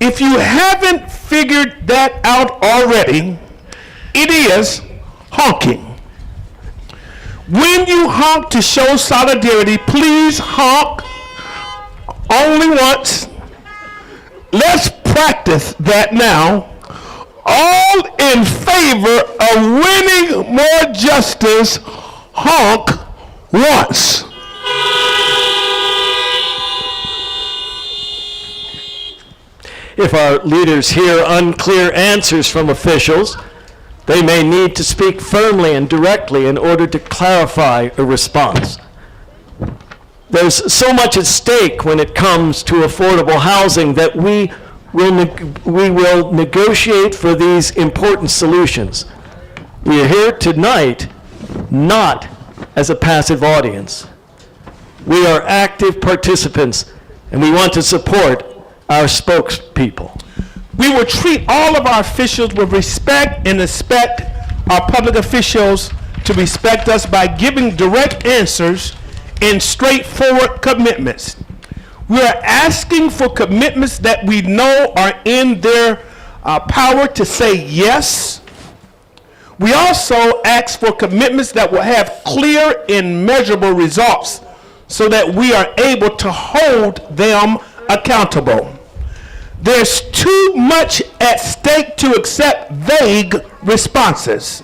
If you haven't figured that out already, it is honking. When you honk to show solidarity, please honk only once. Let's practice that now. All in favor of winning more justice, honk once. If our leaders hear unclear answers from officials, they may need to speak firmly and directly in order to clarify a response. There's so much at stake when it comes to affordable housing that we will negotiate for these important solutions. We are here tonight not as a passive audience. We are active participants, and we want to support our spokespeople. We will treat all of our officials with respect and expect our public officials to respect us by giving direct answers and straightforward commitments. We are asking for commitments that we know are in their power to say yes. We also ask for commitments that will have clear and measurable results so that we are able to hold them accountable. There's too much at stake to accept vague responses.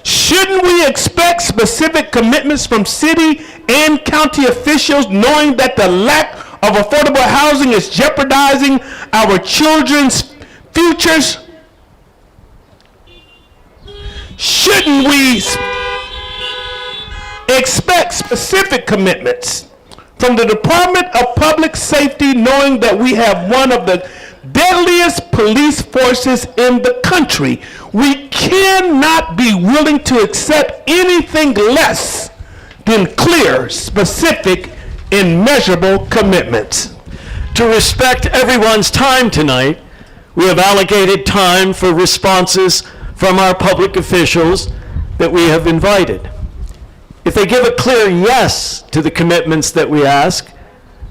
Shouldn't we expect specific commitments from city and county officials, knowing that the lack of affordable housing is jeopardizing our children's futures? Shouldn't we expect specific commitments from the Department of Public Safety, knowing that we have one of the deadliest police forces in the country? We cannot be willing to accept anything less than clear, specific, and measurable commitments. To respect everyone's time tonight, we have allocated time for responses from our public officials that we have invited. If they give a clear yes to the commitments that we ask,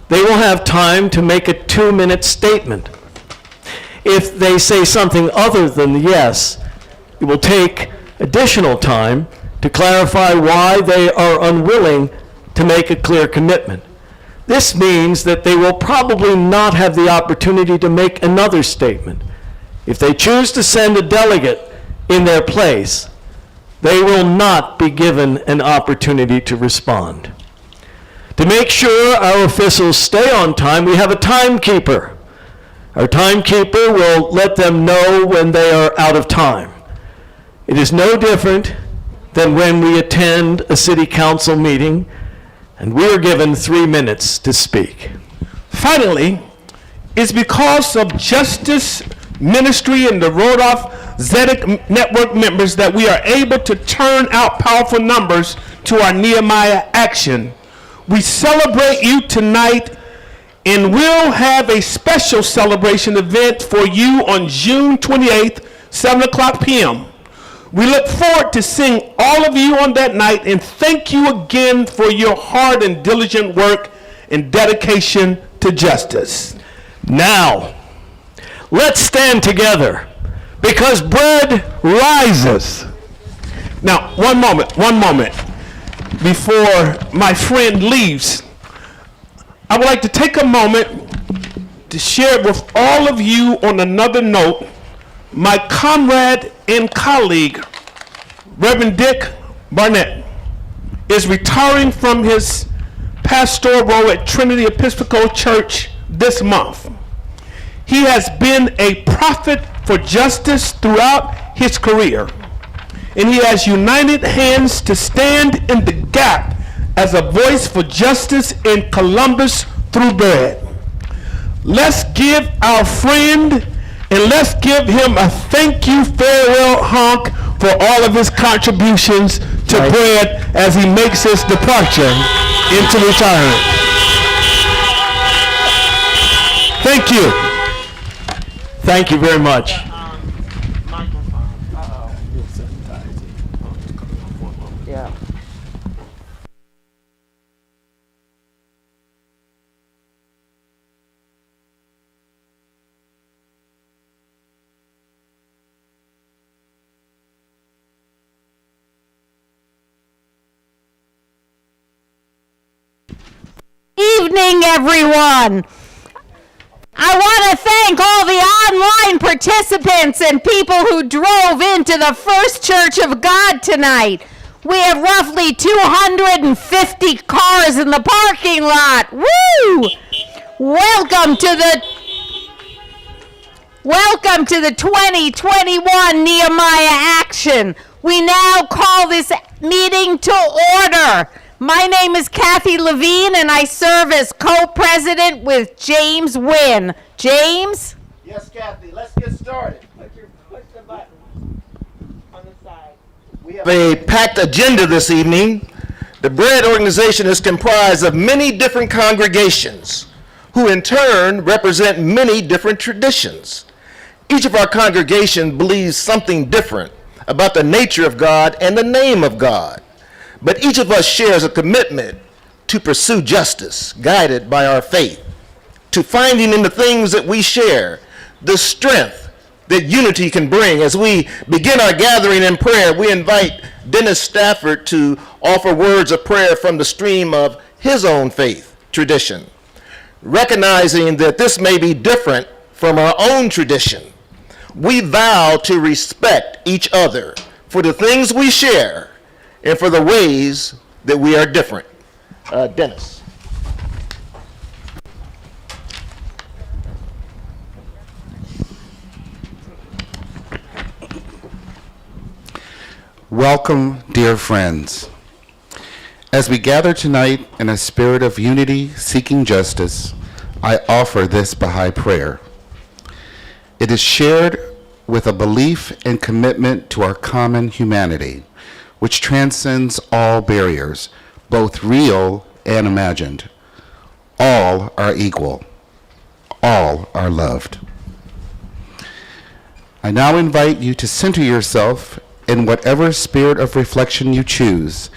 they will have time to make a 2-minute statement. If they say something other than yes, it will take additional time to clarify why they are unwilling to make a clear commitment. This means that they will probably not have the opportunity to make another statement. If they choose to send a delegate in their place, they will not be given an opportunity to respond. To make sure our officials stay on time, we have a timekeeper. Our timekeeper will let them know when they are out of time. It is no different than when we attend a city council meeting and we are given 3 minutes to speak. Finally, it's because of Justice Ministry and the Rodolph Zedek Network members that we are able to turn out powerful numbers to our Nehemiah action. We celebrate you tonight, and we'll have a special celebration event for you on June 28th, 7 o'clock p.m. We look forward to seeing all of you on that night, and thank you again for your hard and diligent work and dedication to justice. Now, let's stand together, because bread rises. Now, one moment. Before my friend leaves, I would like to take a moment to share with all of you on another note, my comrade and colleague, Reverend Dick Burnett, is retiring from his pastoral role at Trinity Episcopal Church this month. He has been a prophet for justice throughout his career, and he has united hands to stand in the gap as a voice for justice in Columbus through bread. Let's give our friend, and let's give him a thank you farewell honk for all of his contributions to bread as he makes his departure into retirement. Thank you. Thank you very much. Evening, everyone. I want to thank all the online participants and people who drove into the First Church of God tonight. We have roughly 250 cars in the parking lot. Woo! Welcome to the 2021 Nehemiah Action. We now call this meeting to order. My name is Cathy Levine, and I serve as co-president with James Wynn. James? Yes, Cathy, let's get started. Push the button on the side. We have a packed agenda this evening. The Bread organization is comprised of many different congregations who in turn represent many different traditions. Each of our congregations believes something different about the nature of God and the name of God. But each of us shares a commitment to pursue justice, guided by our faith, to finding in the things that we share the strength that unity can bring. As we begin our gathering in prayer, we invite Dennis Stafford to offer words of prayer from the stream of his own faith tradition, recognizing that this may be different from our own tradition. We vow to respect each other for the things we share and for the ways that we are different. Dennis. Welcome, dear friends. As we gather tonight in a spirit of unity, seeking justice, I offer this Baha'i prayer. It is shared with a belief and commitment to our common humanity, which transcends all barriers, both real and imagined. All are equal. All are loved. I now invite you to center yourself in whatever spirit of reflection you choose,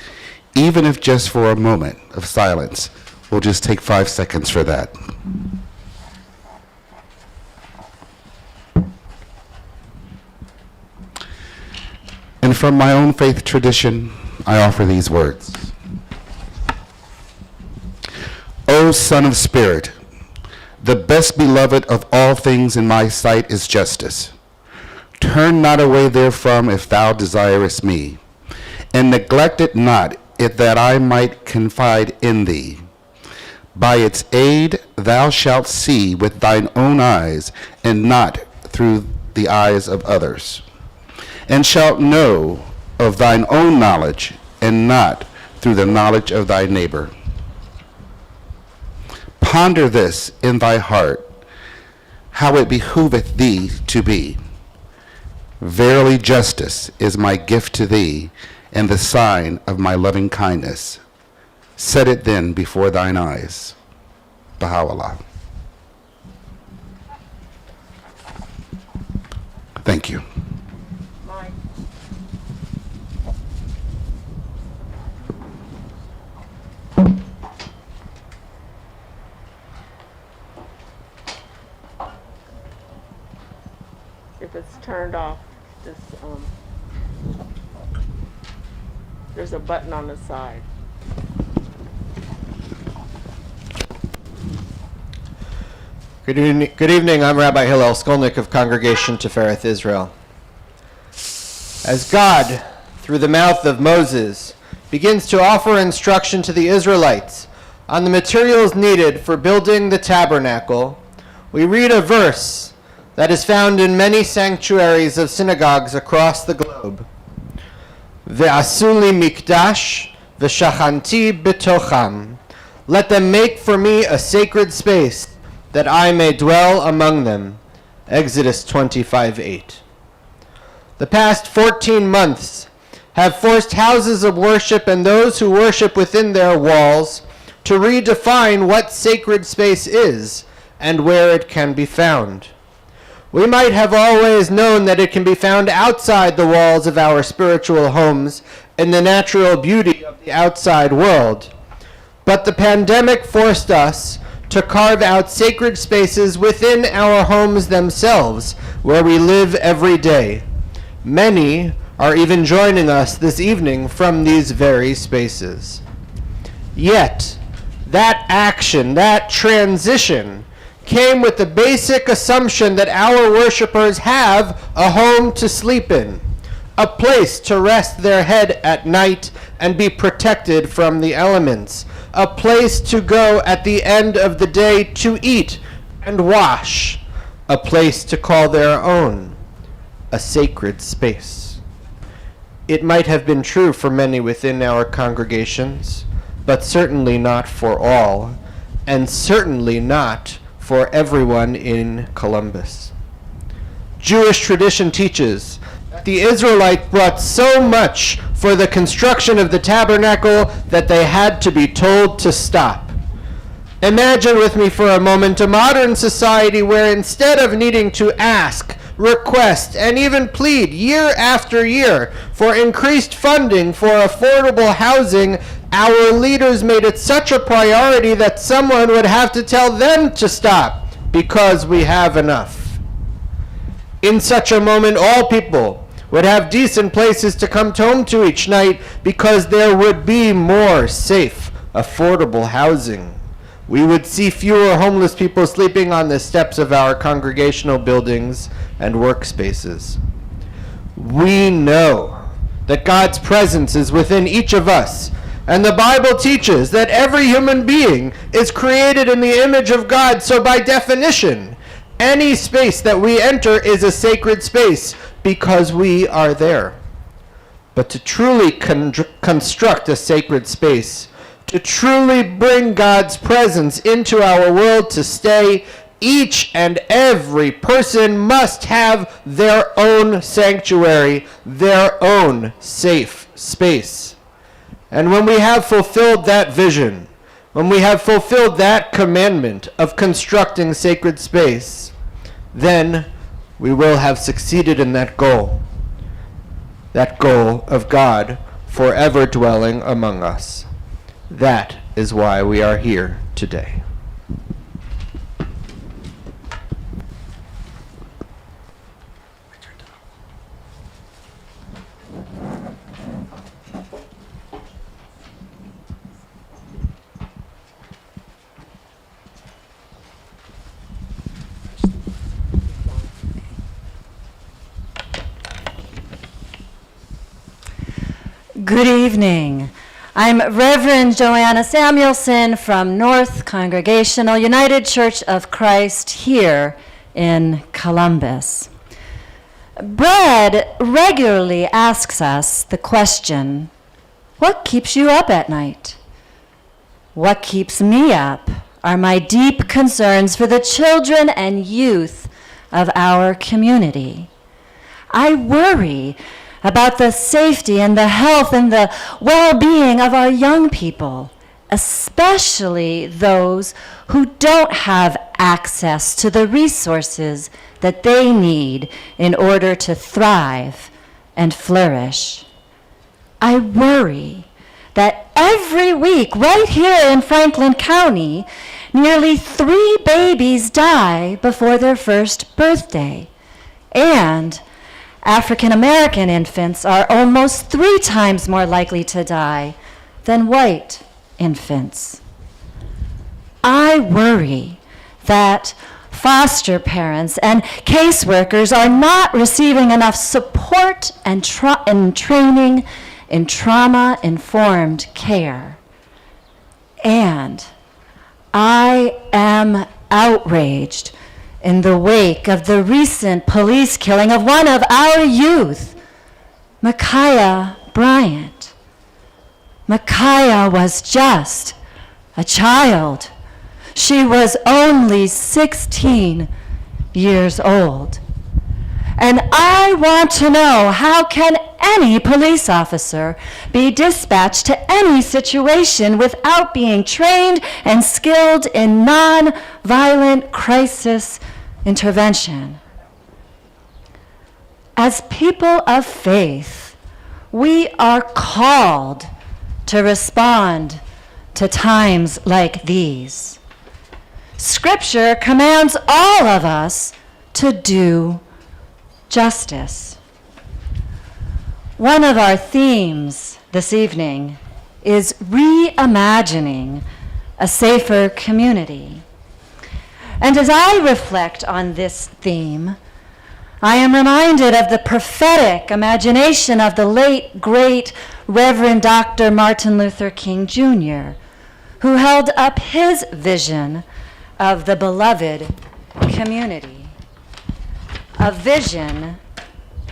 even if just for a moment of silence. We'll just take 5 seconds for that. And from my own faith tradition, I offer these words. O Son of Spirit, the best beloved of all things in my sight is justice. Turn not away therefrom if thou desirest me, and neglect it not if that I might confide in thee. By its aid thou shalt see with thine own eyes, and not through the eyes of others, and shalt know of thine own knowledge, and not through the knowledge of thy neighbor. Ponder this in thy heart, how it behooveth thee to be. Verily justice is my gift to thee, and the sign of my loving kindness. Set it then before thine eyes. Baha'u'llah. Thank you. If it's turned off, this there's a button on the side. Good evening. I'm Rabbi Skolnik of Congregation Tifereth Israel. As God, through the mouth of Moses, begins to offer instruction to the Israelites on the materials needed for building the tabernacle, we read a verse that is found in many sanctuaries of synagogues across the globe. Ve'asu li mikdash v'shachanti betocham. Let them make for me a sacred space, that I may dwell among them. Exodus 25:8. The past 14 months have forced houses of worship and those who worship within their walls to redefine what sacred space is and where it can be found. We might have always known that it can be found outside the walls of our spiritual homes in the natural beauty of the outside world. But the pandemic forced us to carve out sacred spaces within our homes themselves, where we live every day. Many are even joining us this evening from these very spaces. Yet, that action, that transition, came with the basic assumption that our worshipers have a home to sleep in, a place to rest their head at night and be protected from the elements, a place to go at the end of the day to eat and wash, a place to call their own, a sacred space. It might have been true for many within our congregations, but certainly not for all, and certainly not for everyone in Columbus. Jewish tradition teaches that the Israelites brought so much for the construction of the tabernacle that they had to be told to stop. Imagine with me for a moment a modern society where instead of needing to ask, request, and even plead year after year for increased funding for affordable housing, our leaders made it such a priority that someone would have to tell them to stop because we have enough. In such a moment, all people would have decent places to come home to each night because there would be more safe, affordable housing. We would see fewer homeless people sleeping on the steps of our congregational buildings and workspaces. We know that God's presence is within each of us, and the Bible teaches that every human being is created in the image of God, so by definition, any space that we enter is a sacred space because we are there. But to truly construct a sacred space, to truly bring God's presence into our world to stay, each and every person must have their own sanctuary, their own safe space. And when we have fulfilled that vision, when we have fulfilled that commandment of constructing sacred space, then we will have succeeded in that goal of God forever dwelling among us. That is why we are here today. Good evening. I'm Reverend Joanna Samuelson from North Congregational United Church of Christ here in Columbus. Brad regularly asks us the question, what keeps you up at night? What keeps me up are my deep concerns for the children and youth of our community. I worry about the safety and the health and the well-being of our young people, especially those who don't have access to the resources that they need in order to thrive and flourish. I worry that every week right here in Franklin County, nearly 3 babies die before their first birthday, and African American infants are almost 3 times more likely to die than white infants. I worry that foster parents and caseworkers are not receiving enough support and training in trauma-informed care. And I am outraged in the wake of the recent police killing of one of our youth, Micaiah Bryant. Micaiah was just a child. She was only 16 years old. And I want to know, how can any police officer be dispatched to any situation without being trained and skilled in non-violent crisis intervention? As people of faith, we are called to respond to times like these. Scripture commands all of us to do justice. One of our themes this evening is reimagining a safer community. And as I reflect on this theme, I am reminded of the prophetic imagination of the late, great Reverend Dr. Martin Luther King Jr., who held up his vision of the beloved community. A vision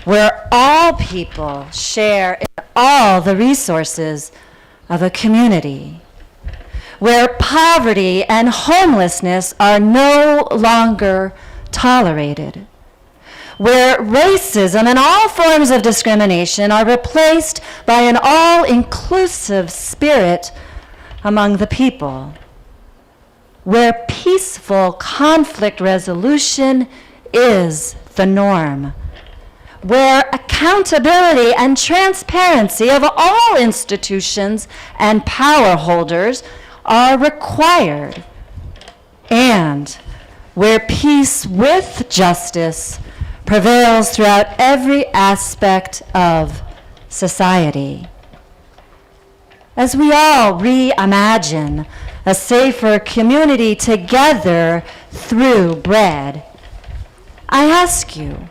where all people share in all the resources of a community, where poverty and homelessness are no longer tolerated, where racism and all forms of discrimination are replaced by an all-inclusive spirit among the people, where peaceful conflict resolution is the norm, where accountability and transparency of all institutions and power holders are required, and where peace with justice prevails throughout every aspect of society. As we all reimagine a safer community together through bread, I ask you,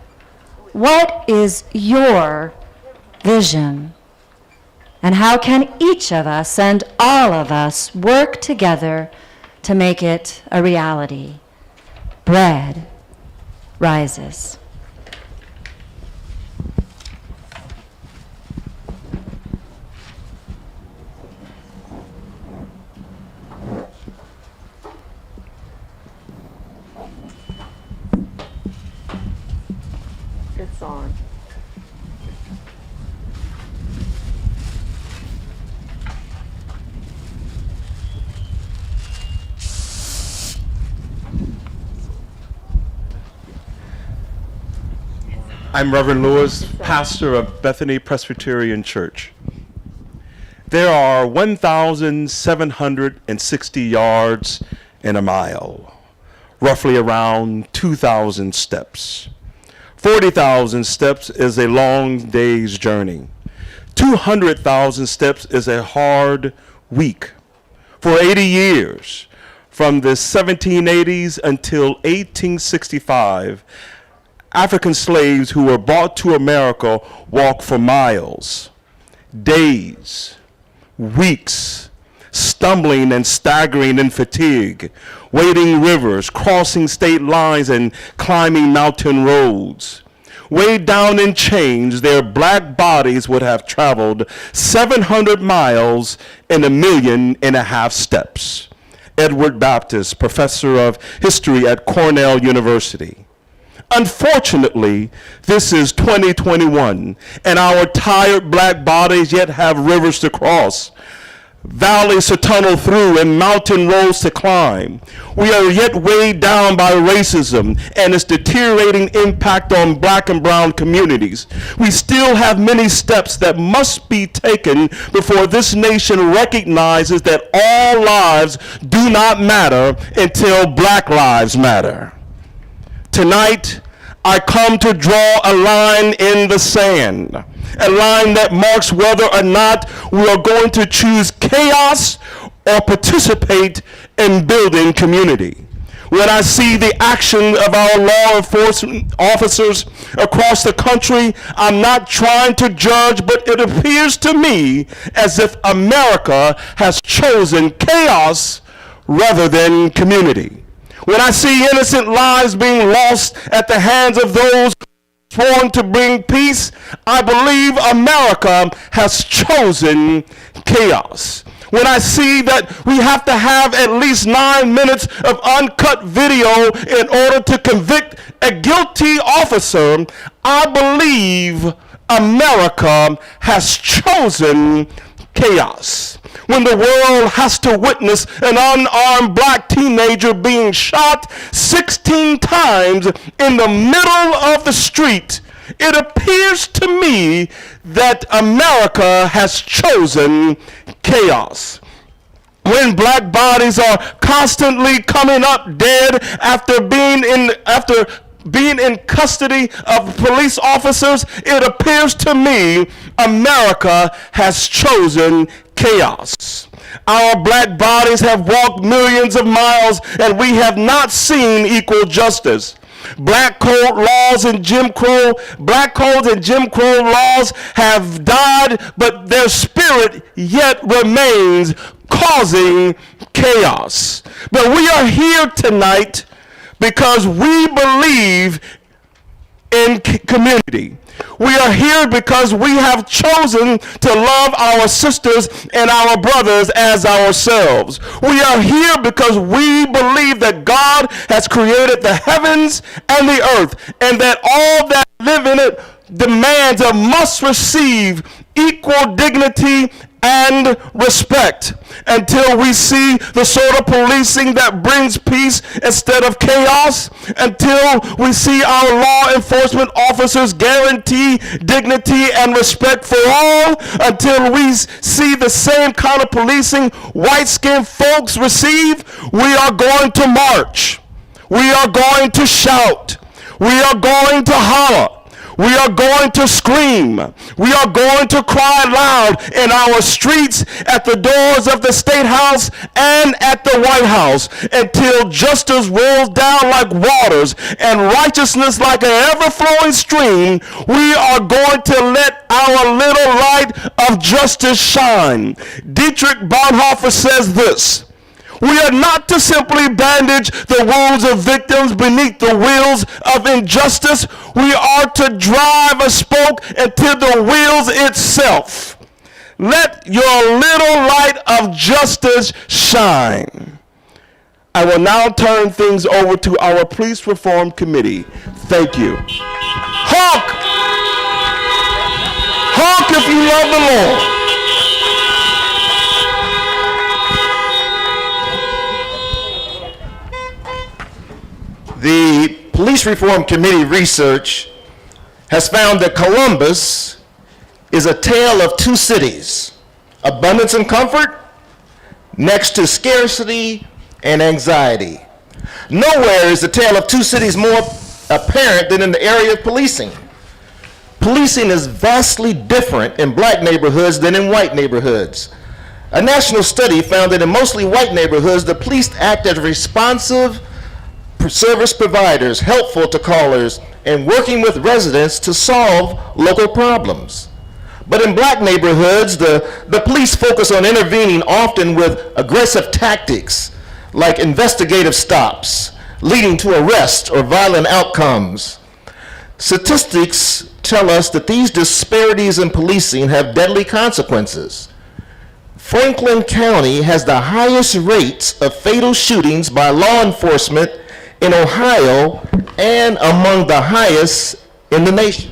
what is your vision? And how can each of us and all of us work together to make it a reality? Bread rises. It's on. I'm Reverend Lewis, pastor of Bethany Presbyterian Church. There are 1,760 yards in a mile, roughly around 2,000 steps. 40,000 steps is a long day's journey. 200,000 steps is a hard week. For 80 years, from the 1780s until 1865, African slaves who were brought to America walked for miles, days, weeks, stumbling and staggering in fatigue, wading rivers, crossing state lines, and climbing mountain roads. Weighed down in chains, their black bodies would have traveled 700 miles in 1.5 million steps. Edward Baptist, professor of history at Cornell University. Unfortunately, this is 2021, and our tired black bodies yet have rivers to cross, valleys to tunnel through, and mountain roads to climb. We are yet weighed down by racism and its deteriorating impact on black and brown communities. We still have many steps that must be taken before this nation recognizes that all lives do not matter until black lives matter. Tonight, I come to draw a line in the sand, a line that marks whether or not we are going to choose chaos or participate in building community. When I see the action of our law enforcement officers across the country, I'm not trying to judge, but it appears to me as if America has chosen chaos rather than community. When I see innocent lives being lost at the hands of those sworn to bring peace, I believe America has chosen chaos. When I see that we have to have at least 9 minutes of uncut video in order to convict a guilty officer, I believe America has chosen chaos. When the world has to witness an unarmed black teenager being shot 16 times in the middle of the street, it appears to me that America has chosen chaos. When black bodies are constantly coming up dead after being in custody of police officers, it appears to me America has chosen chaos. Our black bodies have walked millions of miles and we have not seen equal justice. Black codes and Jim Crow laws have died, but their spirit yet remains, causing chaos. But we are here tonight because we believe in community. We are here because we have chosen to love our sisters and our brothers as ourselves. We are here because we believe that God has created the heavens and the earth, and that all that live in it demands or must receive equal dignity and respect, until we see the sort of policing that brings peace instead of chaos, until we see our law enforcement officers guarantee dignity and respect for all, until we see the same kind of policing white-skinned folks receive. We are going to march. We are going to shout. We are going to holler. We are going to scream. We are going to cry loud in our streets, at the doors of the State House and at the White House, until justice rolls down like waters and righteousness like an ever-flowing stream. We are going to let our little light of justice shine. Dietrich Bonhoeffer says this: we are not to simply bandage the wounds of victims beneath the wheels of injustice. We are to drive a spoke into the wheels itself. Let your little light of justice shine. I will now turn things over to our Police Reform Committee. Thank you. Honk! Honk if you love the Lord. The Police Reform Committee research has found that Columbus is a tale of two cities: abundance and comfort next to scarcity and anxiety. Nowhere is the tale of two cities more apparent than in the area of policing. Policing is vastly different in black neighborhoods than in white neighborhoods. A national study found that in mostly white neighborhoods, the police act as responsive service providers, helpful to callers, and working with residents to solve local problems. But in black neighborhoods, the police focus on intervening, often with aggressive tactics like investigative stops, leading to arrest or violent outcomes. Statistics tell us that these disparities in policing have deadly consequences. Franklin County has the highest rates of fatal shootings by law enforcement in Ohio, and among the highest in the nation.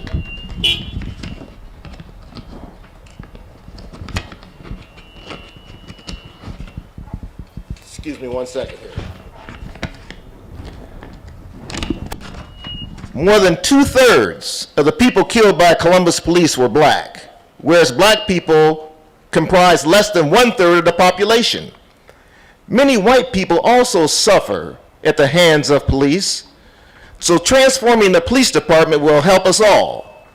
Excuse me 1 second here. More than 2/3 of the people killed by Columbus police were black, whereas black people comprise less than 1/3 of the population. Many white people also suffer at the hands of police, so transforming the police department will help us all.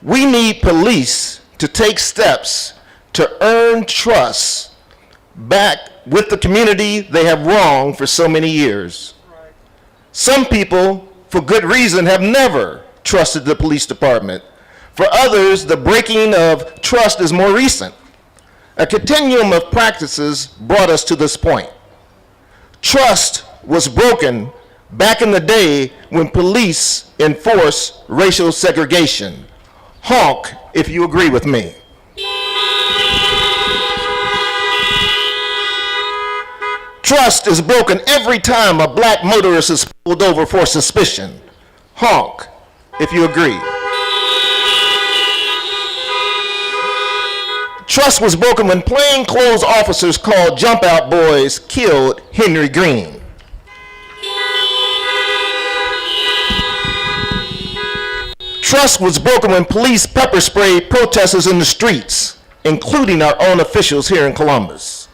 We need police to take steps to earn trust back with the community they have wronged for so many years. Some people, for good reason, have never trusted the police department. For others, the breaking of trust is more recent. A continuum of practices brought us to this point. Trust was broken back in the day when police enforced racial segregation. Honk if you agree with me. Trust is broken every time a black motorist is pulled over for suspicion. Honk if you agree. Trust was broken when plainclothes officers called Jump Out Boys killed Henry Green. Trust was broken when police pepper sprayed protesters in the streets, including our own officials here in Columbus.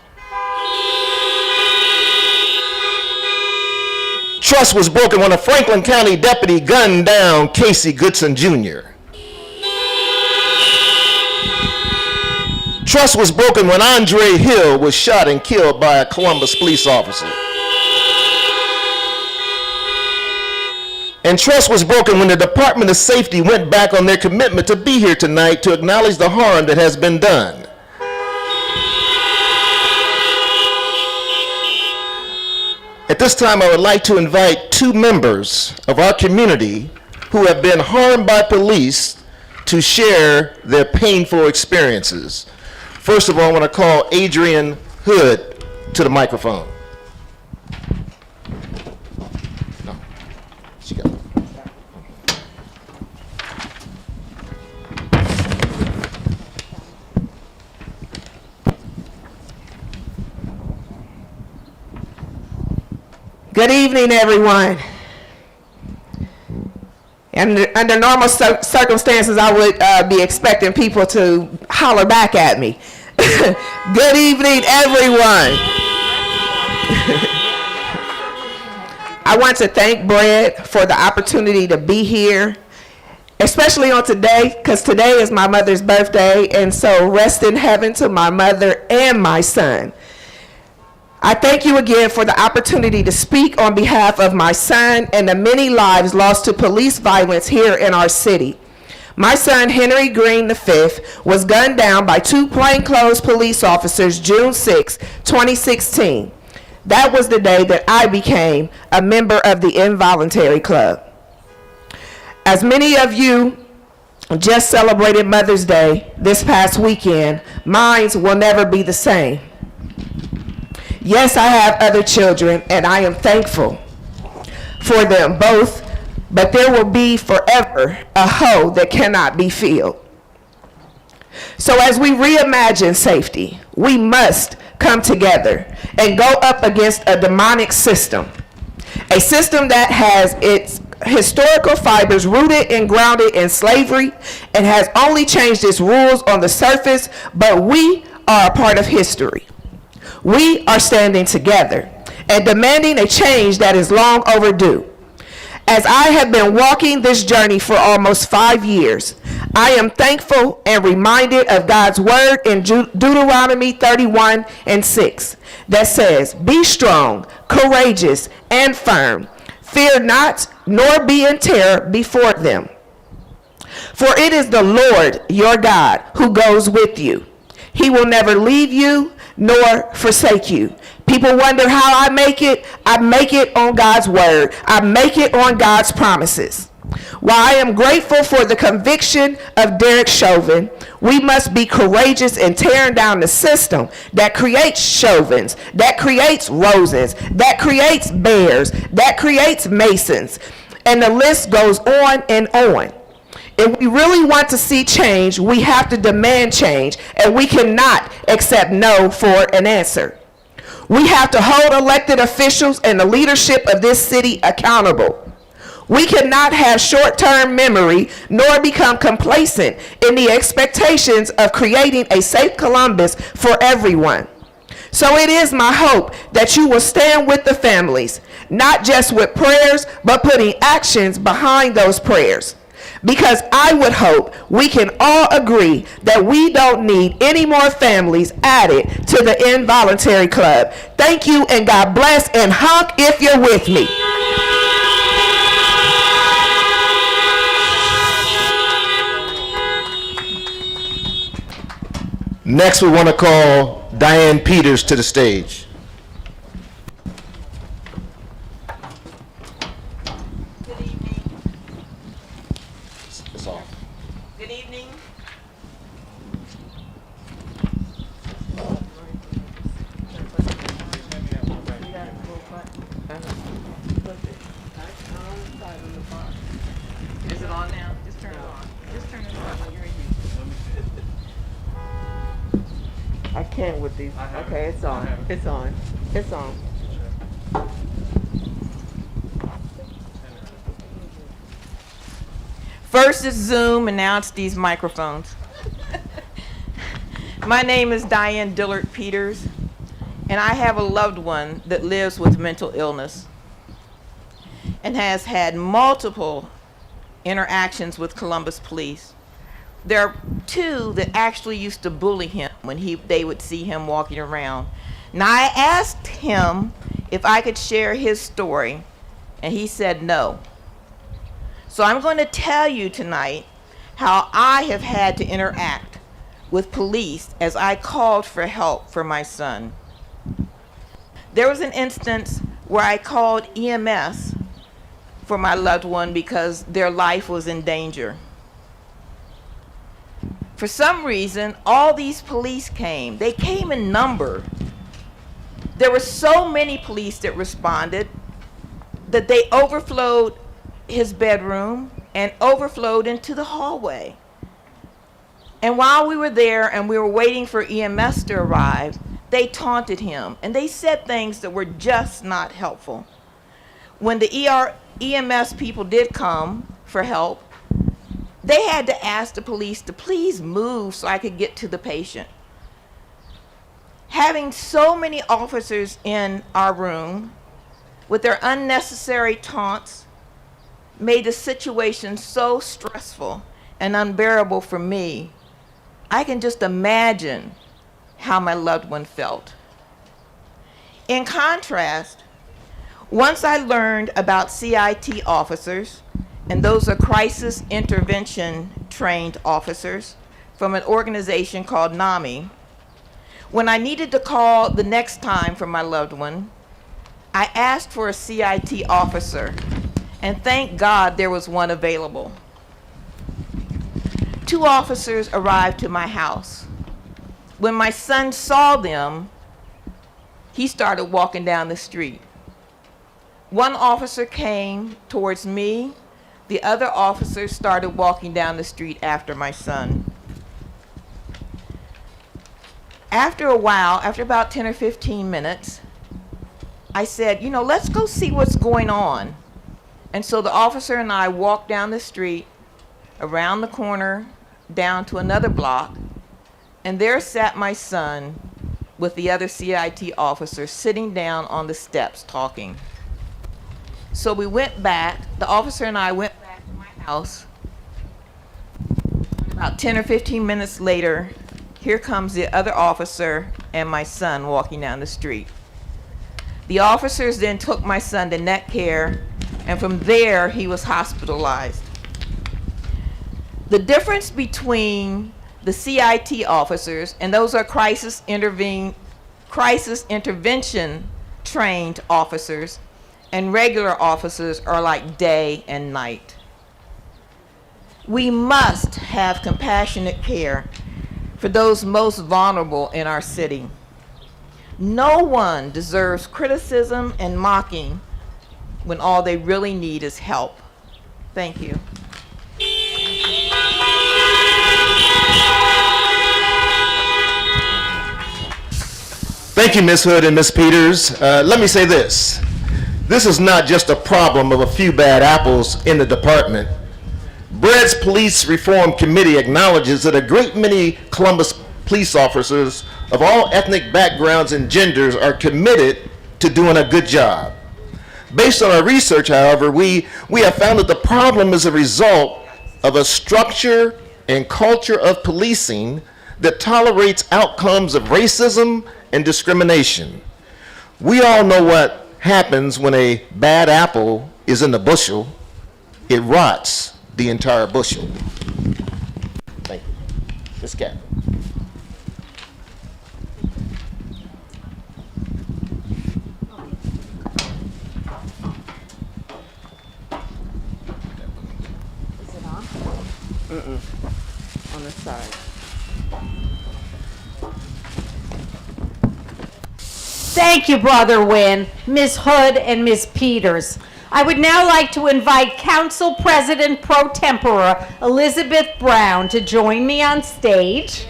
Trust was broken when a Franklin County deputy gunned down Casey Goodson Jr. Trust was broken when Andre Hill was shot and killed by a Columbus police officer. And trust was broken when the Department of Safety went back on their commitment to be here tonight to acknowledge the harm that has been done. At this time, I would like to invite two members of our community who have been harmed by police to share their painful experiences. First of all, I want to call Adrienne Hood to the microphone. No, she got it. Good evening, everyone. And under normal circumstances, I would be expecting people to holler back at me. Good evening, everyone. I want to thank Brad for the opportunity to be here, especially on today, because today is my mother's birthday, and so rest in heaven to my mother and my son. I thank you again for the opportunity to speak on behalf of my son and the many lives lost to police violence here in our city. My son, Henry Green V, was gunned down by two plainclothes police officers June 6, 2016. That was the day that I became a member of the Involuntary Club. As many of you just celebrated Mother's Day this past weekend, mine will never be the same. Yes, I have other children, and I am thankful for them both, but there will be forever a hole that cannot be filled. So as we reimagine safety, we must come together and go up against a demonic system, a system that has its historical fibers rooted and grounded in slavery and has only changed its rules on the surface, but we are a part of history. We are standing together and demanding a change that is long overdue. As I have been walking this journey for almost 5 years, I am thankful and reminded of God's word in Deuteronomy 31:6 that says, "Be strong, courageous, and firm. Fear not, nor be in terror before them. For it is the Lord your God who goes with you. He will never leave you nor forsake you." People wonder how I make it. I make it on God's word. I make it on God's promises. While I am grateful for the conviction of Derek Chauvin, we must be courageous in tearing down the system that creates Chauvins, that creates Rosens, that creates Bears, that creates Masons, and the list goes on and on. If we really want to see change, we have to demand change, and we cannot accept no for an answer. We have to hold elected officials and the leadership of this city accountable. We cannot have short-term memory nor become complacent in the expectations of creating a safe Columbus for everyone. So it is my hope that you will stand with the families, not just with prayers, but putting actions behind those prayers. Because I would hope we can all agree that we don't need any more families added to the Involuntary Club. Thank you, and God bless, and honk if you're with me. Next, we want to call Diane Peters to the stage. I can't with these. Okay, it's on. It's on. It's on. First it's Zoom, and now it's these microphones. My name is Diane Dillard Peters, and I have a loved one that lives with mental illness and has had multiple interactions with Columbus police. There are two that actually used to bully him. when they would see him walking around. Now, I asked him if I could share his story, and he said no. So I'm going to tell you tonight how I have had to interact with police as I called for help for my son. There was an instance where I called EMS for my loved one because their life was in danger. For some reason, all these police came. They came in number. There were so many police that responded that they overflowed his bedroom and overflowed into the hallway. And while we were there and we were waiting for EMS to arrive, they taunted him and they said things that were just not helpful. When the EMS people did come for help, they had to ask the police to please move so I could get to the patient. Having so many officers in our room with their unnecessary taunts made the situation so stressful and unbearable for me. I can just imagine how my loved one felt. In contrast, once I learned about CIT officers, and those are crisis intervention trained officers from an organization called NAMI, when I needed to call the next time for my loved one, I asked for a CIT officer, and thank God there was one available. 2 officers arrived to my house. When my son saw them, he started walking down the street. One officer came towards me. The other officer started walking down the street after my son. After a while, after about 10 or 15 minutes, I said, let's go see what's going on. And so the officer and I walked down the street, around the corner, down to another block, and there sat my son with the other CIT officer sitting down on the steps talking. So we went back, the officer and I went back to my house. About 10 or 15 minutes later, here comes the other officer and my son walking down the street. The officers then took my son to Net Care, and from there he was hospitalized. The difference between the CIT officers, and those are crisis intervention trained officers, and regular officers are like day and night. We must have compassionate care for those most vulnerable in our city. No one deserves criticism and mocking when all they really need is help. Thank you. Thank you, Ms. Hood and Ms. Peters. Let me say this. This is not just a problem of a few bad apples in the department. Bread's Police Reform Committee acknowledges that a great many Columbus police officers of all ethnic backgrounds and genders are committed to doing a good job. Based on our research, however, we have found that the problem is a result of a structure and culture of policing that tolerates outcomes of racism and discrimination. We all know what happens when a bad apple is in the bushel. It rots the entire bushel. Thank you. Ms. Cathy. Is it on? On the side. Thank you, Brother Wynn, Ms. Hood, and Ms. Peters. I would now like to invite Council President Pro Tempore Elizabeth Brown to join me on stage.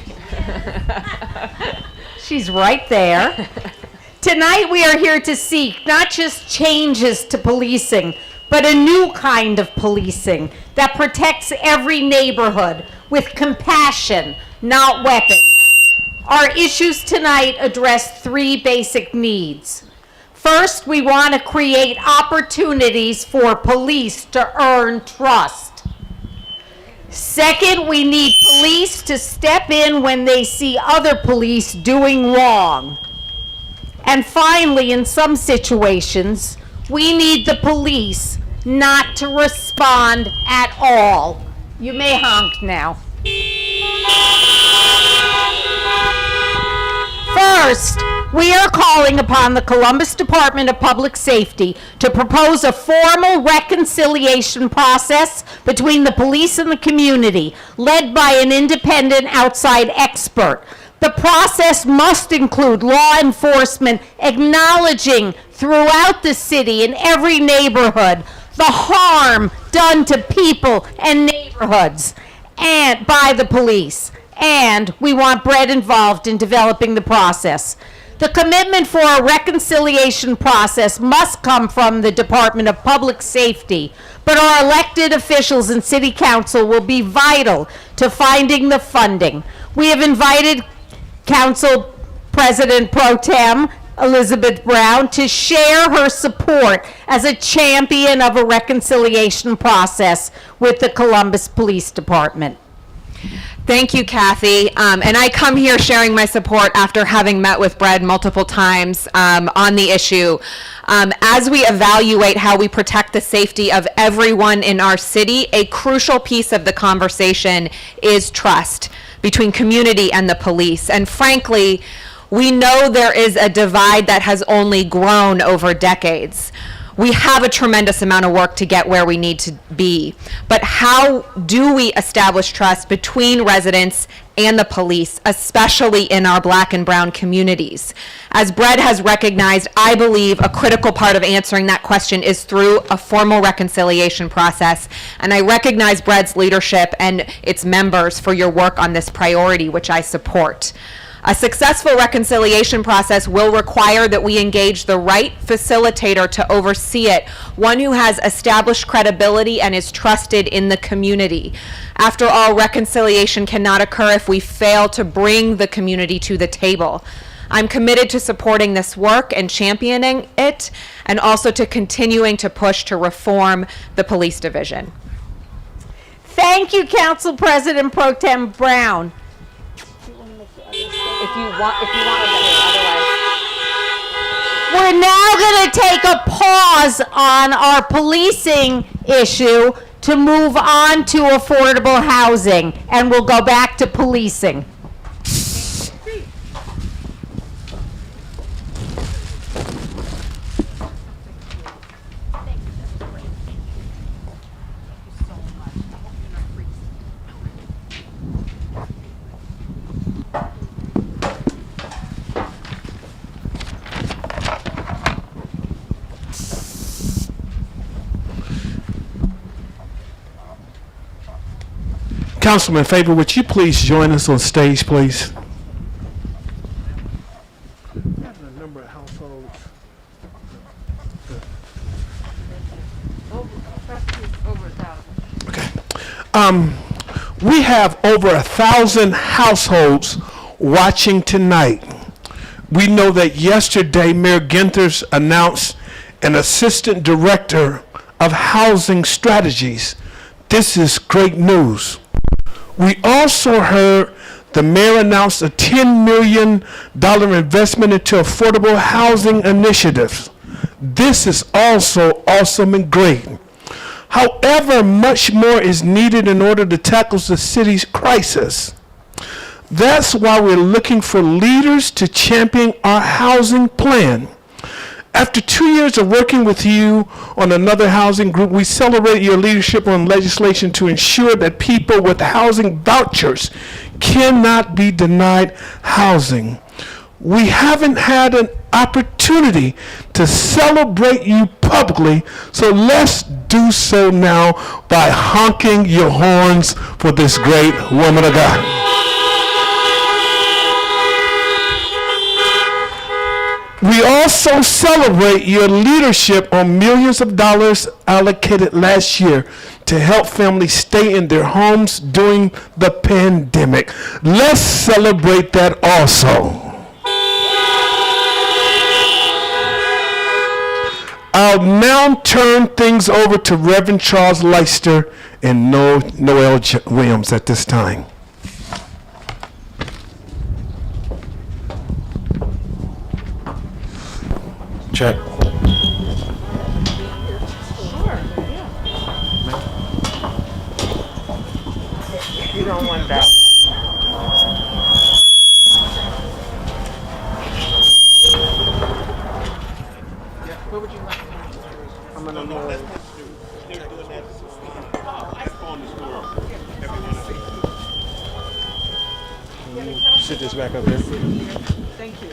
She's right there. Tonight we are here to seek not just changes to policing, but a new kind of policing that protects every neighborhood with compassion, not weapons. Our issues tonight address 3 basic needs. First, we want to create opportunities for police to earn trust. Second, we need police to step in when they see other police doing wrong. And finally, in some situations, we need the police not to respond at all. You may honk now. First, we are calling upon the Columbus Department of Public Safety to propose a formal reconciliation process between the police and the community, led by an independent outside expert. The process must include law enforcement acknowledging throughout the city, in every neighborhood, the harm done to people and neighborhoods and by the police. And we want Brett involved in developing the process. The commitment for a reconciliation process must come from the Department of Public Safety, but our elected officials and City Council will be vital to finding the funding. We have invited Council President Pro Tem Elizabeth Brown to share her support as a champion of a reconciliation process with the Columbus Police Department. Thank you, Cathy. And I come here sharing my support after having met with Brett multiple times on the issue. As we evaluate how we protect the safety of everyone in our city, a crucial piece of the conversation is trust between community and the police. And frankly, we know there is a divide that has only grown over decades. We have a tremendous amount of work to get where we need to be. But how do we establish trust between residents and the police, especially in our Black and brown communities? As Brett has recognized, I believe a critical part of answering that question is through a formal reconciliation process. And I recognize Brett's leadership and its members for your work on this priority, which I support. A successful reconciliation process will require that we engage the right facilitator to oversee it, one who has established credibility and is trusted in the community. After all, reconciliation cannot occur if we fail to bring the community to the table. I'm committed to supporting this work and championing it, and also to continuing to push to reform the police division. Thank you, Council President Pro Tem Brown. If you want to otherwise. We're now going to take a pause on our policing issue to move on to affordable housing, and we'll go back to policing. Councilman Faber, would you please join us on stage, please? Okay. We have over 1,000 households watching tonight. We know that yesterday Mayor Ginthers announced an assistant director of housing strategies. This is great news. We also heard the mayor announced a $10 million investment into affordable housing initiatives. This is also awesome and great. However, much more is needed in order to tackle the city's crisis. That's why we're looking for leaders to champion our housing plan. After 2 years of working with you on another housing group, we celebrate your leadership on legislation to ensure that people with housing vouchers cannot be denied housing. We haven't had an opportunity to celebrate you publicly, so let's do so now by honking your horns for this great woman of God. We also celebrate your leadership on millions of dollars allocated last year to help families stay in their homes during the pandemic. Let's celebrate that also. Our I'll now turn things over to Reverend Charles Leister and Noel Williams at this time. Check. You don't want that. Sit this back up here. Thank you.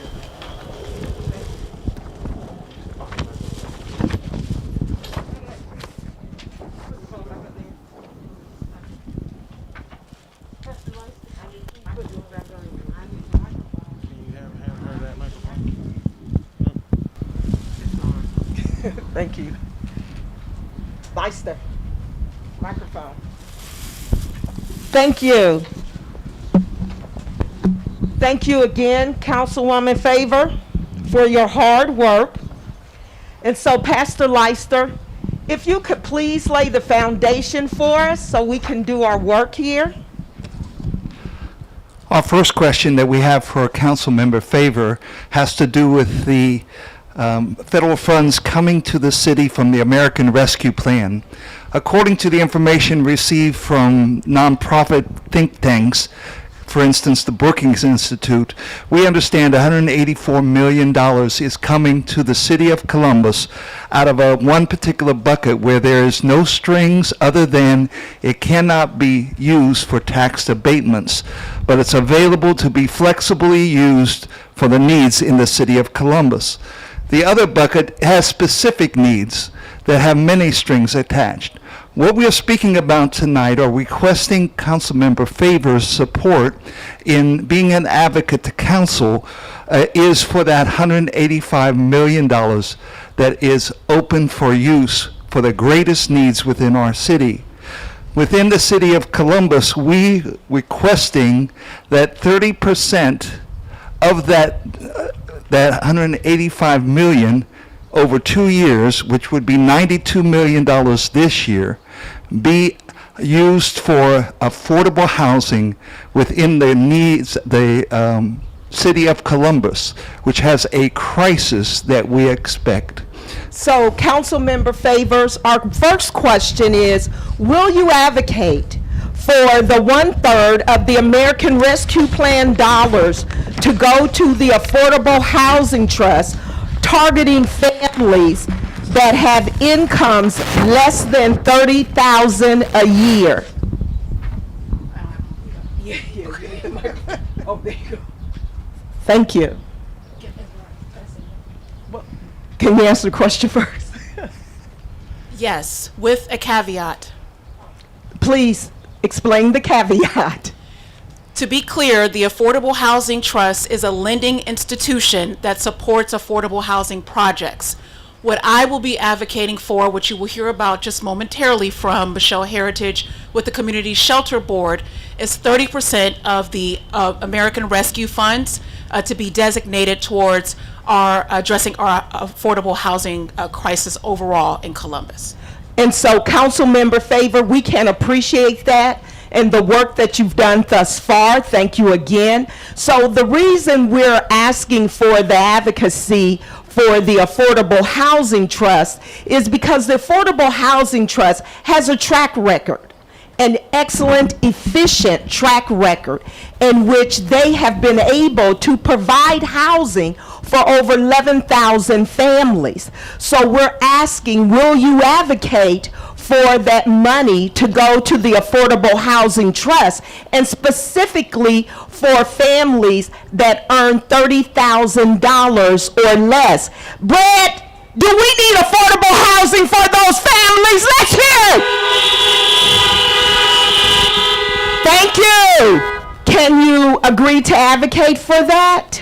Thank you. Leister, microphone. Thank you. Thank you again, Councilwoman Favor, for your hard work. And so, Pastor Leister, if you could please lay the foundation for us so we can do our work here. Our first question that we have for Councilmember Favor has to do with the federal funds coming to the city from the American Rescue Plan. According to the information received from nonprofit think tanks, for instance, the Brookings Institute, we understand $184 million is coming to the city of Columbus out of one particular bucket where there is no strings other than it cannot be used for tax abatements, but it's available to be flexibly used for the needs in the city of Columbus. The other bucket has specific needs that have many strings attached. What we are speaking about tonight, or requesting Councilmember Favor's support in being an advocate to council, is for that $185 million that is open for use for the greatest needs within our city. Within the city of Columbus, we requesting that 30% of that 185 million over 2 years, which would be $92 million this year, be used for affordable housing within the needs, the city of Columbus, which has a crisis that we expect. So, Councilmember Favors, our first question is, will you advocate for the 1/3 of the American Rescue Plan dollars to go to the Affordable Housing Trust, targeting families that have incomes less than $30,000 a year? Oh, there you go. Thank you. Can you answer the question first? Yes, with a caveat. Please explain the caveat. To be clear, the Affordable Housing Trust is a lending institution that supports affordable housing projects. What I will be advocating for, which you will hear about just momentarily from Michelle Heritage with the Community Shelter Board, is 30% of the American Rescue Funds to be designated towards addressing our affordable housing crisis overall in Columbus. And so, Councilmember Favor, we can appreciate that and the work that you've done thus far. Thank you again. So the reason we're asking for the advocacy for the Affordable Housing Trust is because the Affordable Housing Trust has a track record, an excellent, efficient track record in which they have been able to provide housing for over 11,000 families. So we're asking, will you advocate for that money to go to the Affordable Housing Trust, and specifically for families that earn $30,000 or less? Brett, do we need affordable housing for those families? Let's hear it. Thank you. Can you agree to advocate for that?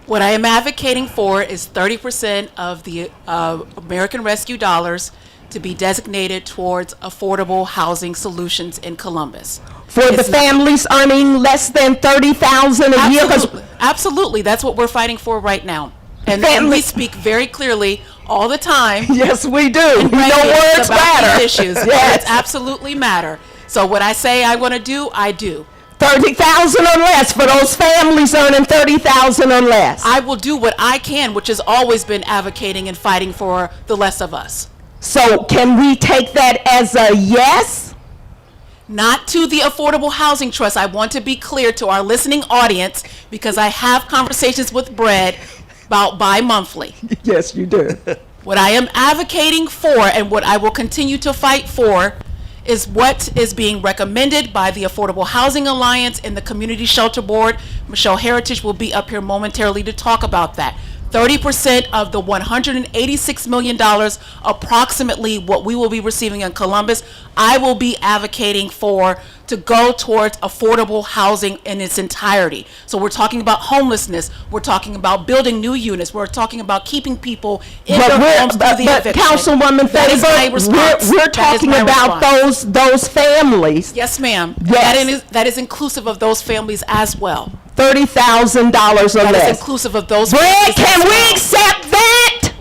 What I am advocating for is 30% of the American Rescue dollars to be designated towards affordable housing solutions in Columbus. For the families earning less than $30,000 a year? Absolutely, that's what we're fighting for right now. And we speak very clearly all the time. Yes, we do. And We know radios words about matter. these issues. Yes. Words absolutely matter. So what I say I want to do, I do. 30,000 or less for those families earning 30,000 or less. I will do what I can, which has always been advocating and fighting for the less of us. So can we take that as a yes? Not to the Affordable Housing Trust. I want to be clear to our listening audience because I have conversations with Brad about bi-monthly. Yes, you do. What I am advocating for and what I will continue to fight for is what is being recommended by the Affordable Housing Alliance and the Community Shelter Board. Michelle Heritage will be up here momentarily to talk about that. 30% of the $186 million, approximately what we will be receiving in Columbus, I will be advocating for to go towards affordable housing in its entirety. So we're talking about homelessness, we're talking about building new units, we're talking about keeping people in their homes through the eviction. Councilwoman That is my Faber, response. we're That is talking my about response. those families. Yes, ma'am. Yes. That is inclusive of those families as well. $30,000 or That is less. inclusive of those Brad, families can as we well. accept that?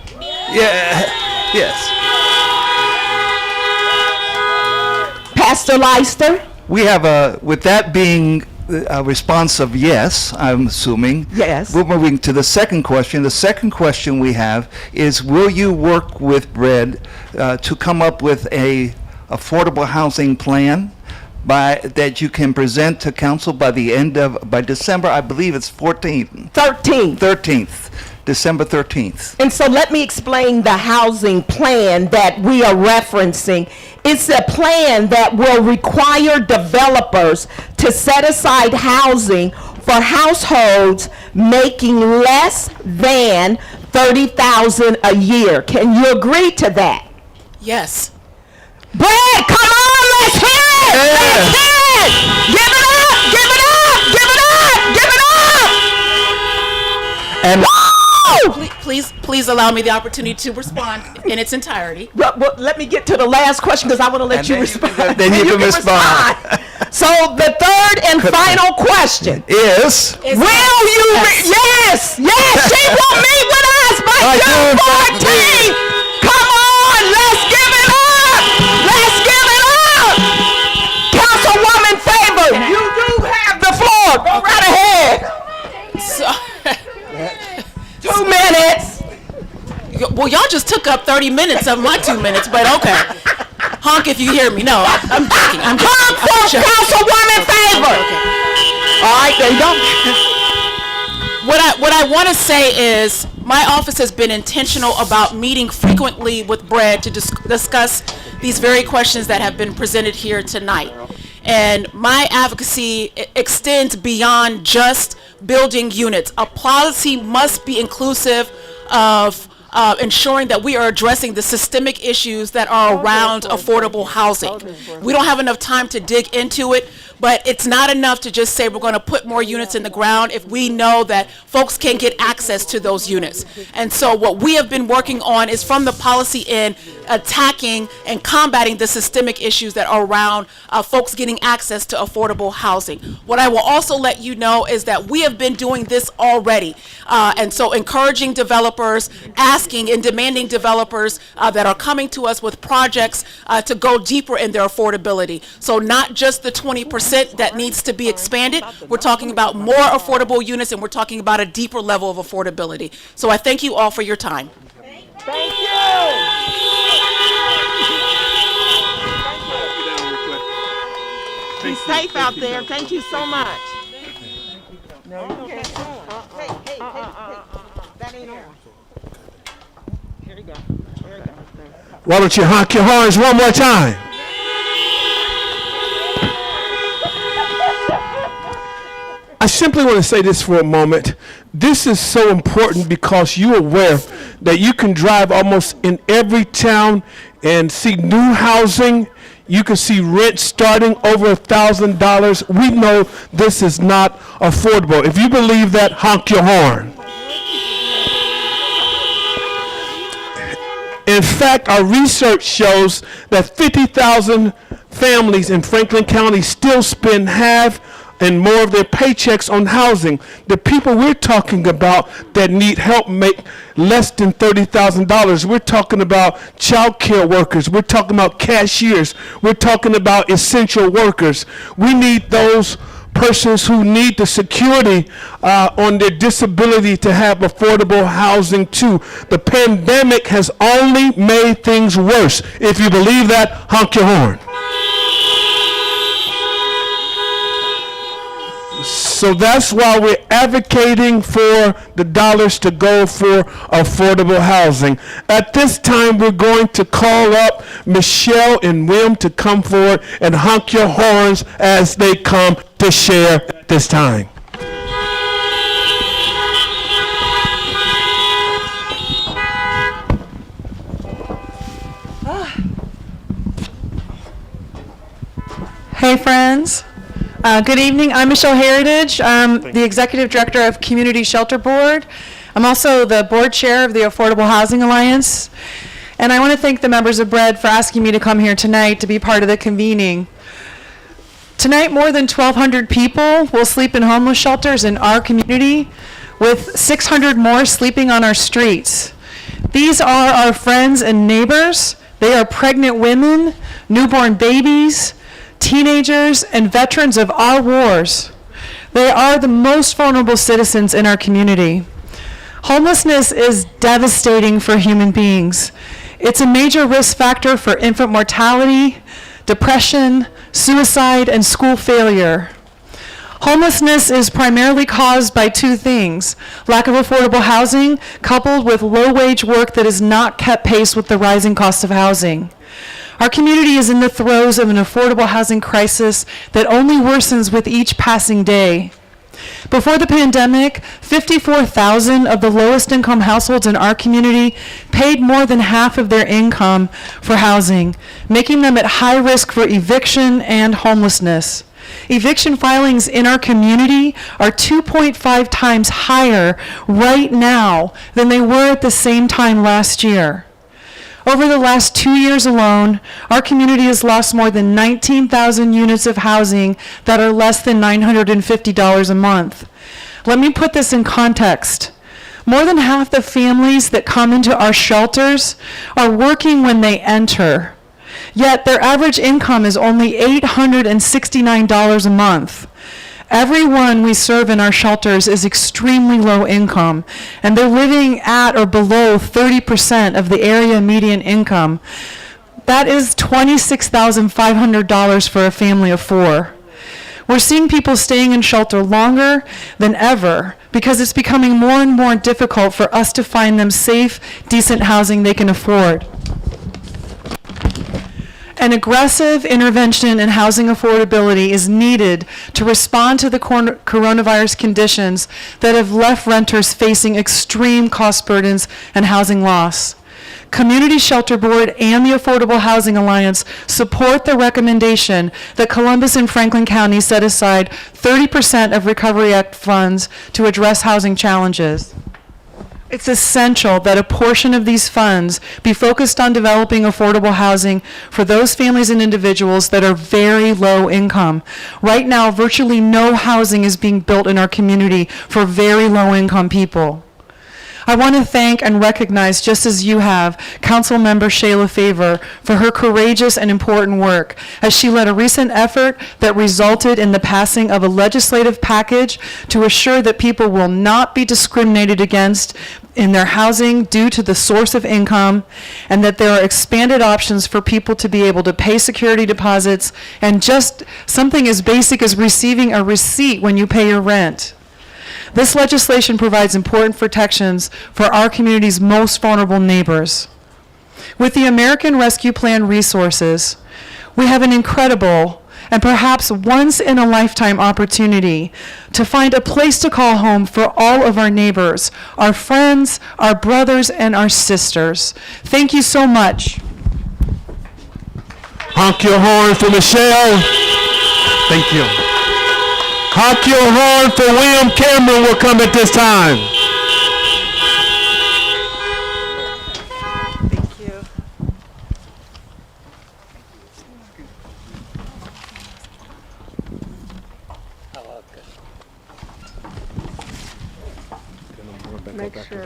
Yeah, yes. Pastor Leister? We have with that being a response of yes, I'm assuming. Yes. We're moving to the second question. The second question we have is, will you work with Brad to come up with a affordable housing plan that you can present to council by December, I believe it's 13th, December 13th. And so let me explain the housing plan that we are referencing. It's a plan that will require developers to set aside housing for households making less than $30,000 a year. Can you agree to that? Yes. Brad, come on, let's hear it! Let's hear it! Give it up! Give it up! Give it up! Give it up! And Please allow me the opportunity to respond in its entirety. Well, let me get to the last question because I want to let you respond. then you can respond. So the third and final question. Is Will you, yes, she will meet with us by June 14th. Come on, let's give it up. Let's give it up. Councilwoman Faber, you do have the floor. Go right ahead. So, 2 minutes. well, y'all just took up 30 minutes of my 2 minutes, but okay. Honk if you hear me. No, I'm joking. I'm joking. Honk for Councilwoman Faber. All right, there you go. What I want to say is my office has been intentional about meeting frequently with Brad to discuss these very questions that have been presented here tonight. And my advocacy extends beyond just building units. A policy must be inclusive of ensuring that we are addressing the systemic issues that are around affordable housing. We don't have enough time to dig into it, but it's not enough to just say we're going to put more units in the ground if we know that folks can't get access to those units. And so what we have been working on is from the policy end, attacking and combating the systemic issues that are around folks getting access to affordable housing. What I will also let you know is that we have been doing this already. And so encouraging developers, asking and demanding developers that are coming to us with projects to go deeper in their affordability. So not just the 20% that needs to be expanded, we're talking about more affordable units and we're talking about a deeper level of affordability. So I thank you all for your time. Thank you. Be safe out there. Thank you so much. No, you can't. Hey. That ain't on. Here you go. Why don't you honk your horns one more time? I simply want to say this for a moment. This is so important because you're aware that you can drive almost in every town and see new housing. You can see rent starting over $1,000. We know this is not affordable. If you believe that, honk your horn. In fact, our research shows that 50,000 families in Franklin County still spend half and more of their paychecks on housing. The people we're talking about that need help make less than $30,000. We're talking about child care workers. We're talking about cashiers. We're talking about essential workers. We need those persons who need the security on their disability to have affordable housing too. The pandemic has only made things worse. If you believe that, honk your horn. So that's why we're advocating for the dollars to go for affordable housing. At this time, we're going to call up Michelle and Wynn to come forward and honk your horns as they come to share at this time. Hey friends, good evening. I'm Michelle Heritage. I'm the Executive Director of Community Shelter Board. I'm also the Board Chair of the Affordable Housing Alliance. And I want to thank the members of BRED for asking me to come here tonight to be part of the convening. Tonight, more than 1,200 people will sleep in homeless shelters in our community, with 600 more sleeping on our streets. These are our friends and neighbors. They are pregnant women, newborn babies, teenagers, and veterans of our wars. They are the most vulnerable citizens in our community. Homelessness is devastating for human beings. It's a major risk factor for infant mortality, depression, suicide, and school failure. Homelessness is primarily caused by two things: lack of affordable housing, coupled with low-wage work that has not kept pace with the rising cost of housing. Our community is in the throes of an affordable housing crisis that only worsens with each passing day. Before the pandemic, 54,000 of the lowest income households in our community paid more than half of their income for housing, making them at high risk for eviction and homelessness. Eviction filings in our community are 2.5 times higher right now than they were at the same time last year. Over the last 2 years alone, our community has lost more than 19,000 units of housing that are less than $950 a month. Let me put this in context. More than half the families that come into our shelters are working when they enter, yet their average income is only $869 a month. Everyone we serve in our shelters is extremely low income, and they're living at or below 30% of the area median income. That is $26,500 for a family of four. We're seeing people staying in shelter longer than ever because it's becoming more and more difficult for us to find them safe, decent housing they can afford. An aggressive intervention in housing affordability is needed to respond to the coronavirus conditions that have left renters facing extreme cost burdens and housing loss. Community Shelter Board and the Affordable Housing Alliance support the recommendation that Columbus and Franklin County set aside 30% of Recovery Act funds to address housing challenges. It's essential that a portion of these funds be focused on developing affordable housing for those families and individuals that are very low income. Right now, virtually no housing is being built in our community for very low income people. I want to thank and recognize, just as you have, Councilmember Shayla Favor for her courageous and important work as she led a recent effort that resulted in the passing of a legislative package to assure that people will not be discriminated against in their housing due to the source of income, and that there are expanded options for people to be able to pay security deposits and just something as basic as receiving a receipt when you pay your rent. This legislation provides important protections for our community's most vulnerable neighbors. With the American Rescue Plan resources, we have an incredible and perhaps once-in-a-lifetime opportunity to find a place to call home for all of our neighbors, our friends, our brothers, and our sisters. Thank you so much. Honk your horn for Michelle. Thank you. Honk your horn for William Cameron will come at this time. Thank you. Make sure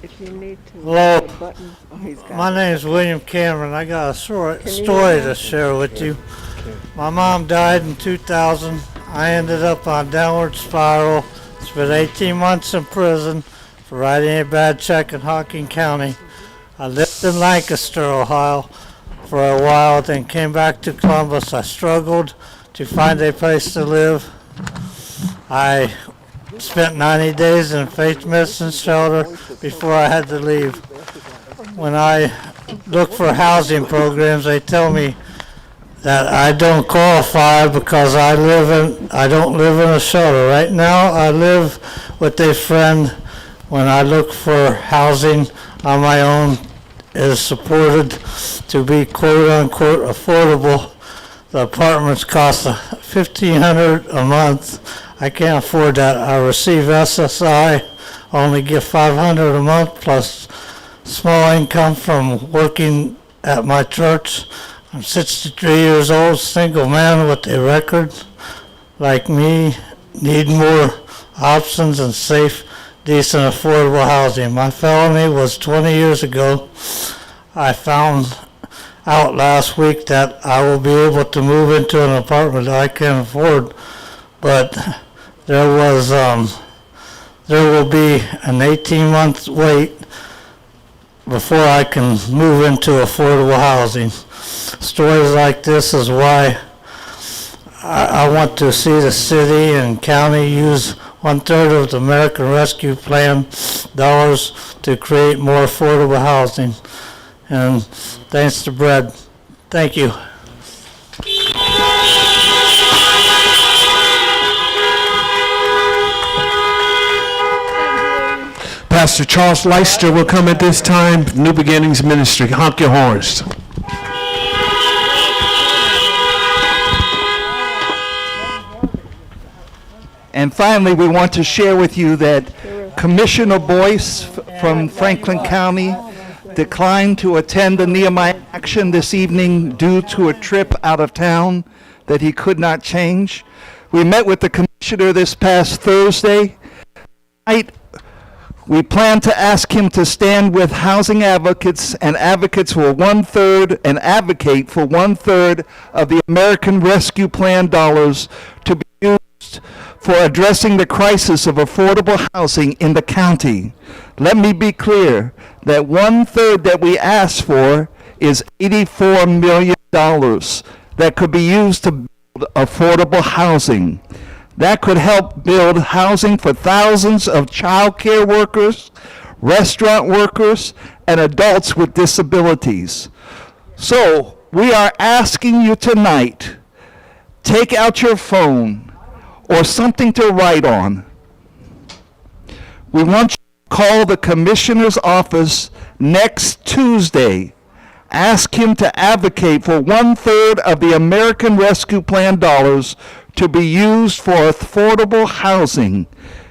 if you need to. Hello. Button. Oh, he's got My it. name is William Cameron. I got a story you to share with you. My mom died in 2000. I ended up on downward spiral. Spent 18 months in prison for writing a bad check in Hocking County. I lived in Lancaster, Ohio for a while, then came back to Columbus. I struggled to find a place to live. I spent 90 days in a faith medicine shelter before I had to leave. When I look for housing programs, they tell me that I don't qualify because I don't live in a shelter. Right now, I live with a friend. When I look for housing on my own, it is supported to be quote unquote affordable. The apartments cost $1,500 a month. I can't afford that. I receive SSI, only get $500 a month plus small income from working at my church. I'm 63 years old, single man with a record. Like me, need more options and safe, decent, affordable housing. My felony was 20 years ago. I found out last week that I will be able to move into an apartment that I can afford, but there will be an 18-month wait before I can move into affordable housing. Stories like this is why I want to see the city and county use 1/3 of the American Rescue Plan dollars to create more affordable housing. And thanks to Brad. Thank you. Pastor Charles Leister will come at this time, New Beginnings Ministry. Honk your horns. And finally, we want to share with you that Commissioner Boyce from Franklin County declined to attend the Nehemiah action this evening due to a trip out of town that he could not change. We met with the commissioner this past Thursday. Tonight, we plan to ask him to stand with housing advocates and advocates for 1/3 and advocate for 1/3 of the American Rescue Plan dollars to be used for addressing the crisis of affordable housing in the county. Let me be clear that 1/3 that we ask for is $84 million that could be used to build affordable housing. That could help build housing for thousands of child care workers, restaurant workers, and adults with disabilities. So we are asking you tonight, take out your phone or something to write on. We want you to call the commissioner's office next Tuesday. Ask him to advocate for 1/3 of the American Rescue Plan dollars to be used for affordable housing.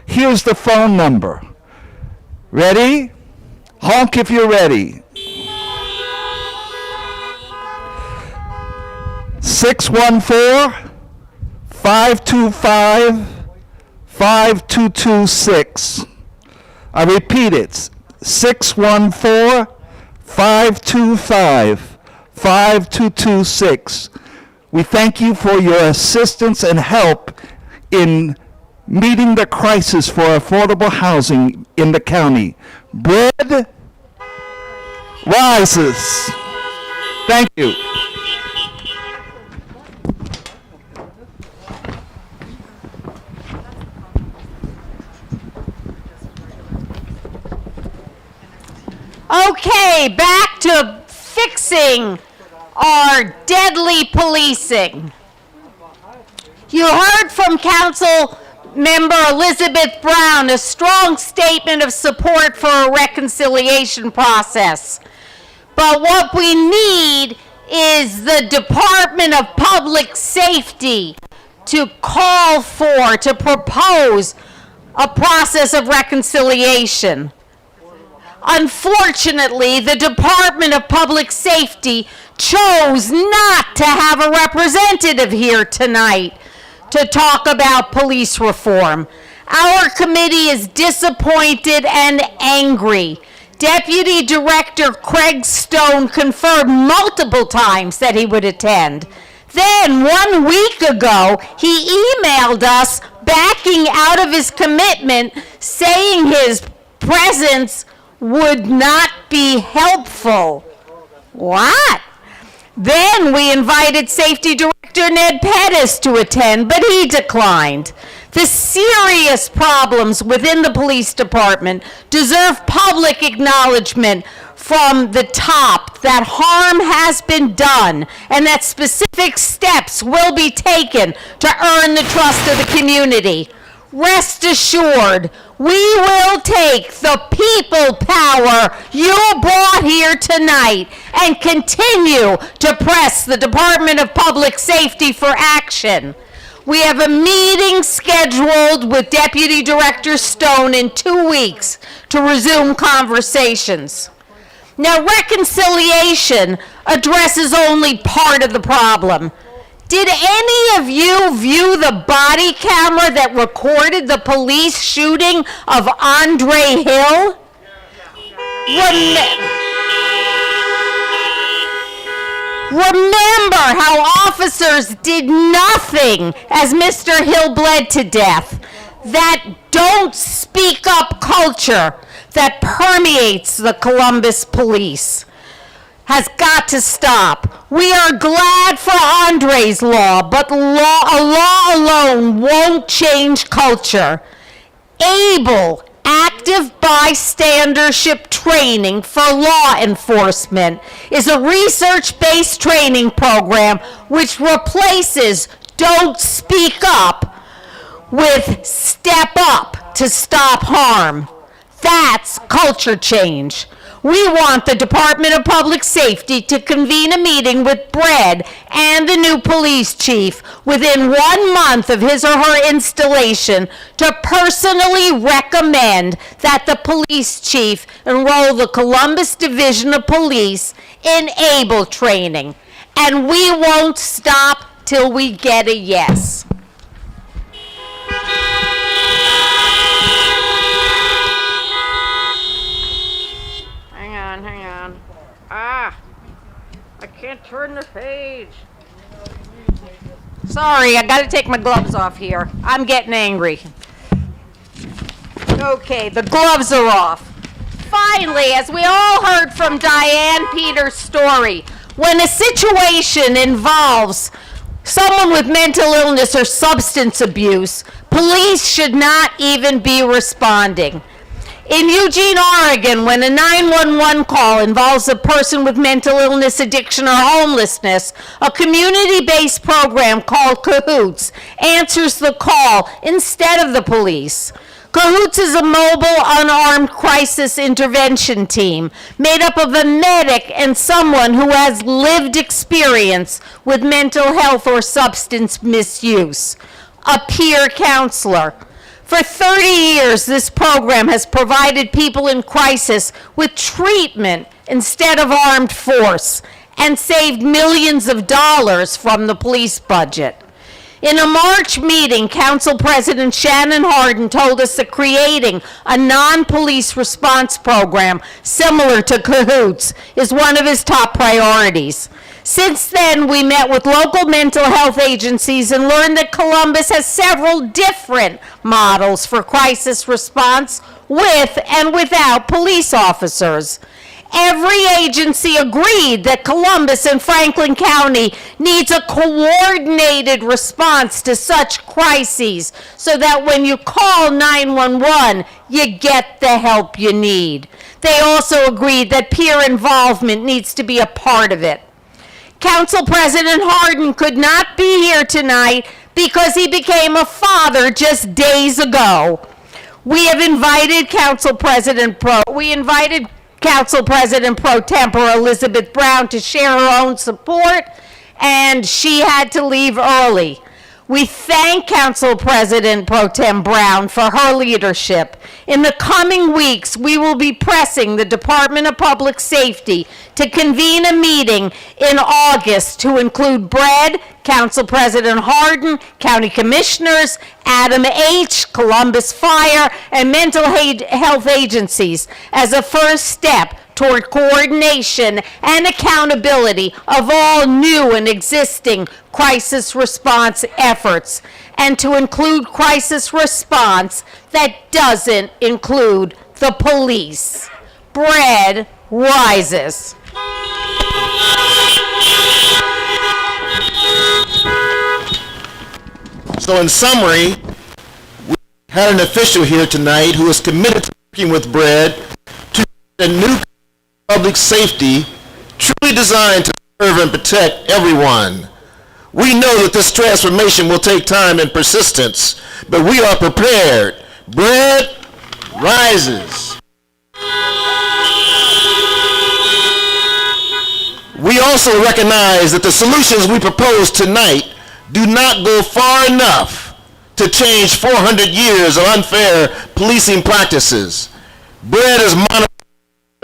Here's the phone number. Ready? Honk if you're ready. 614-525-5226. I repeat it. 614-525-5226. We thank you for your assistance and help in meeting the crisis for affordable housing in the county. Bread rises. Thank you. Okay, back to fixing our deadly policing. You heard from Council Member Elizabeth Brown a strong statement of support for a reconciliation process. But what we need is the Department of Public Safety to call for, to propose a process of reconciliation. Unfortunately, the Department of Public Safety chose not to have a representative here tonight to talk about police reform. Our committee is disappointed and angry. Deputy Director Craig Stone confirmed multiple times that he would attend. Then, 1 week ago, he emailed us backing out of his commitment, saying his presence would not be helpful. What? Then we invited Safety Director Ned Pettis to attend, but he declined. The serious problems within the police department deserve public acknowledgement from the top that harm has been done and that specific steps will be taken to earn the trust of the community. Rest assured, we will take the people power you brought here tonight and continue to press the Department of Public Safety for action. We have a meeting scheduled with Deputy Director Stone in 2 weeks to resume conversations. Now, reconciliation addresses only part of the problem. Did any of you view the body camera that recorded the police shooting of Andre Hill? Remember how officers did nothing as Mr. Hill bled to death. That don't speak up culture that permeates the Columbus police has got to stop. We are glad for Andre's law, but a law alone won't change culture. Able, active bystandership training for law enforcement is a research-based training program which replaces Don't Speak Up with Step Up to Stop Harm. That's culture change. We want the Department of Public Safety to convene a meeting with Brad and the new police chief within 1 month of his or her installation to personally recommend that the police chief enroll the Columbus Division of Police in ABLE training. And we won't stop till we get a yes. Hang on. I can't turn the page. Sorry, I gotta take my gloves off here. I'm getting angry. Okay, the gloves are off. Finally, as we all heard from Diane Peters' story, when a situation involves someone with mental illness or substance abuse, police should not even be responding. In Eugene, Oregon, when a 911 call involves a person with mental illness, addiction, or homelessness, a community-based program called Cahoots answers the call instead of the police. Cahoots is a mobile, unarmed crisis intervention team made up of a medic and someone who has lived experience with mental health or substance misuse, a peer counselor. For 30 years, this program has provided people in crisis with treatment instead of armed force and saved millions of dollars from the police budget. In a March meeting, Council President Shannon Hardin told us that creating a non-police response program similar to Cahoots is one of his top priorities. Since then, we met with local mental health agencies and learned that Columbus has several different models for crisis response with and without police officers. Every agency agreed that Columbus and Franklin County needs a coordinated response to such crises so that when you call 911, you get the help you need. They also agreed that peer involvement needs to be a part of it. Council President Hardin could not be here tonight because he became a father just days ago. We have invited Council President Pro Tempore Elizabeth Brown to share her own support, and she had to leave early. We thank Council President Pro Tem Brown for her leadership. In the coming weeks, we will be pressing the Department of Public Safety to convene a meeting in August to include Brad, Council President Hardin, County Commissioners, Adam H., Columbus Fire, and mental health agencies as a first step toward coordination and accountability of all new and existing crisis response efforts, and to include crisis response that doesn't include the police. Bread rises. So in summary, we had an official here tonight who is committed to working with Brad to create a new public safety truly designed to serve and protect everyone. We know that this transformation will take time and persistence, but we are prepared. Brad rises. We also recognize that the solutions we propose tonight do not go far enough to change 400 years of unfair policing practices. Brad is monitoring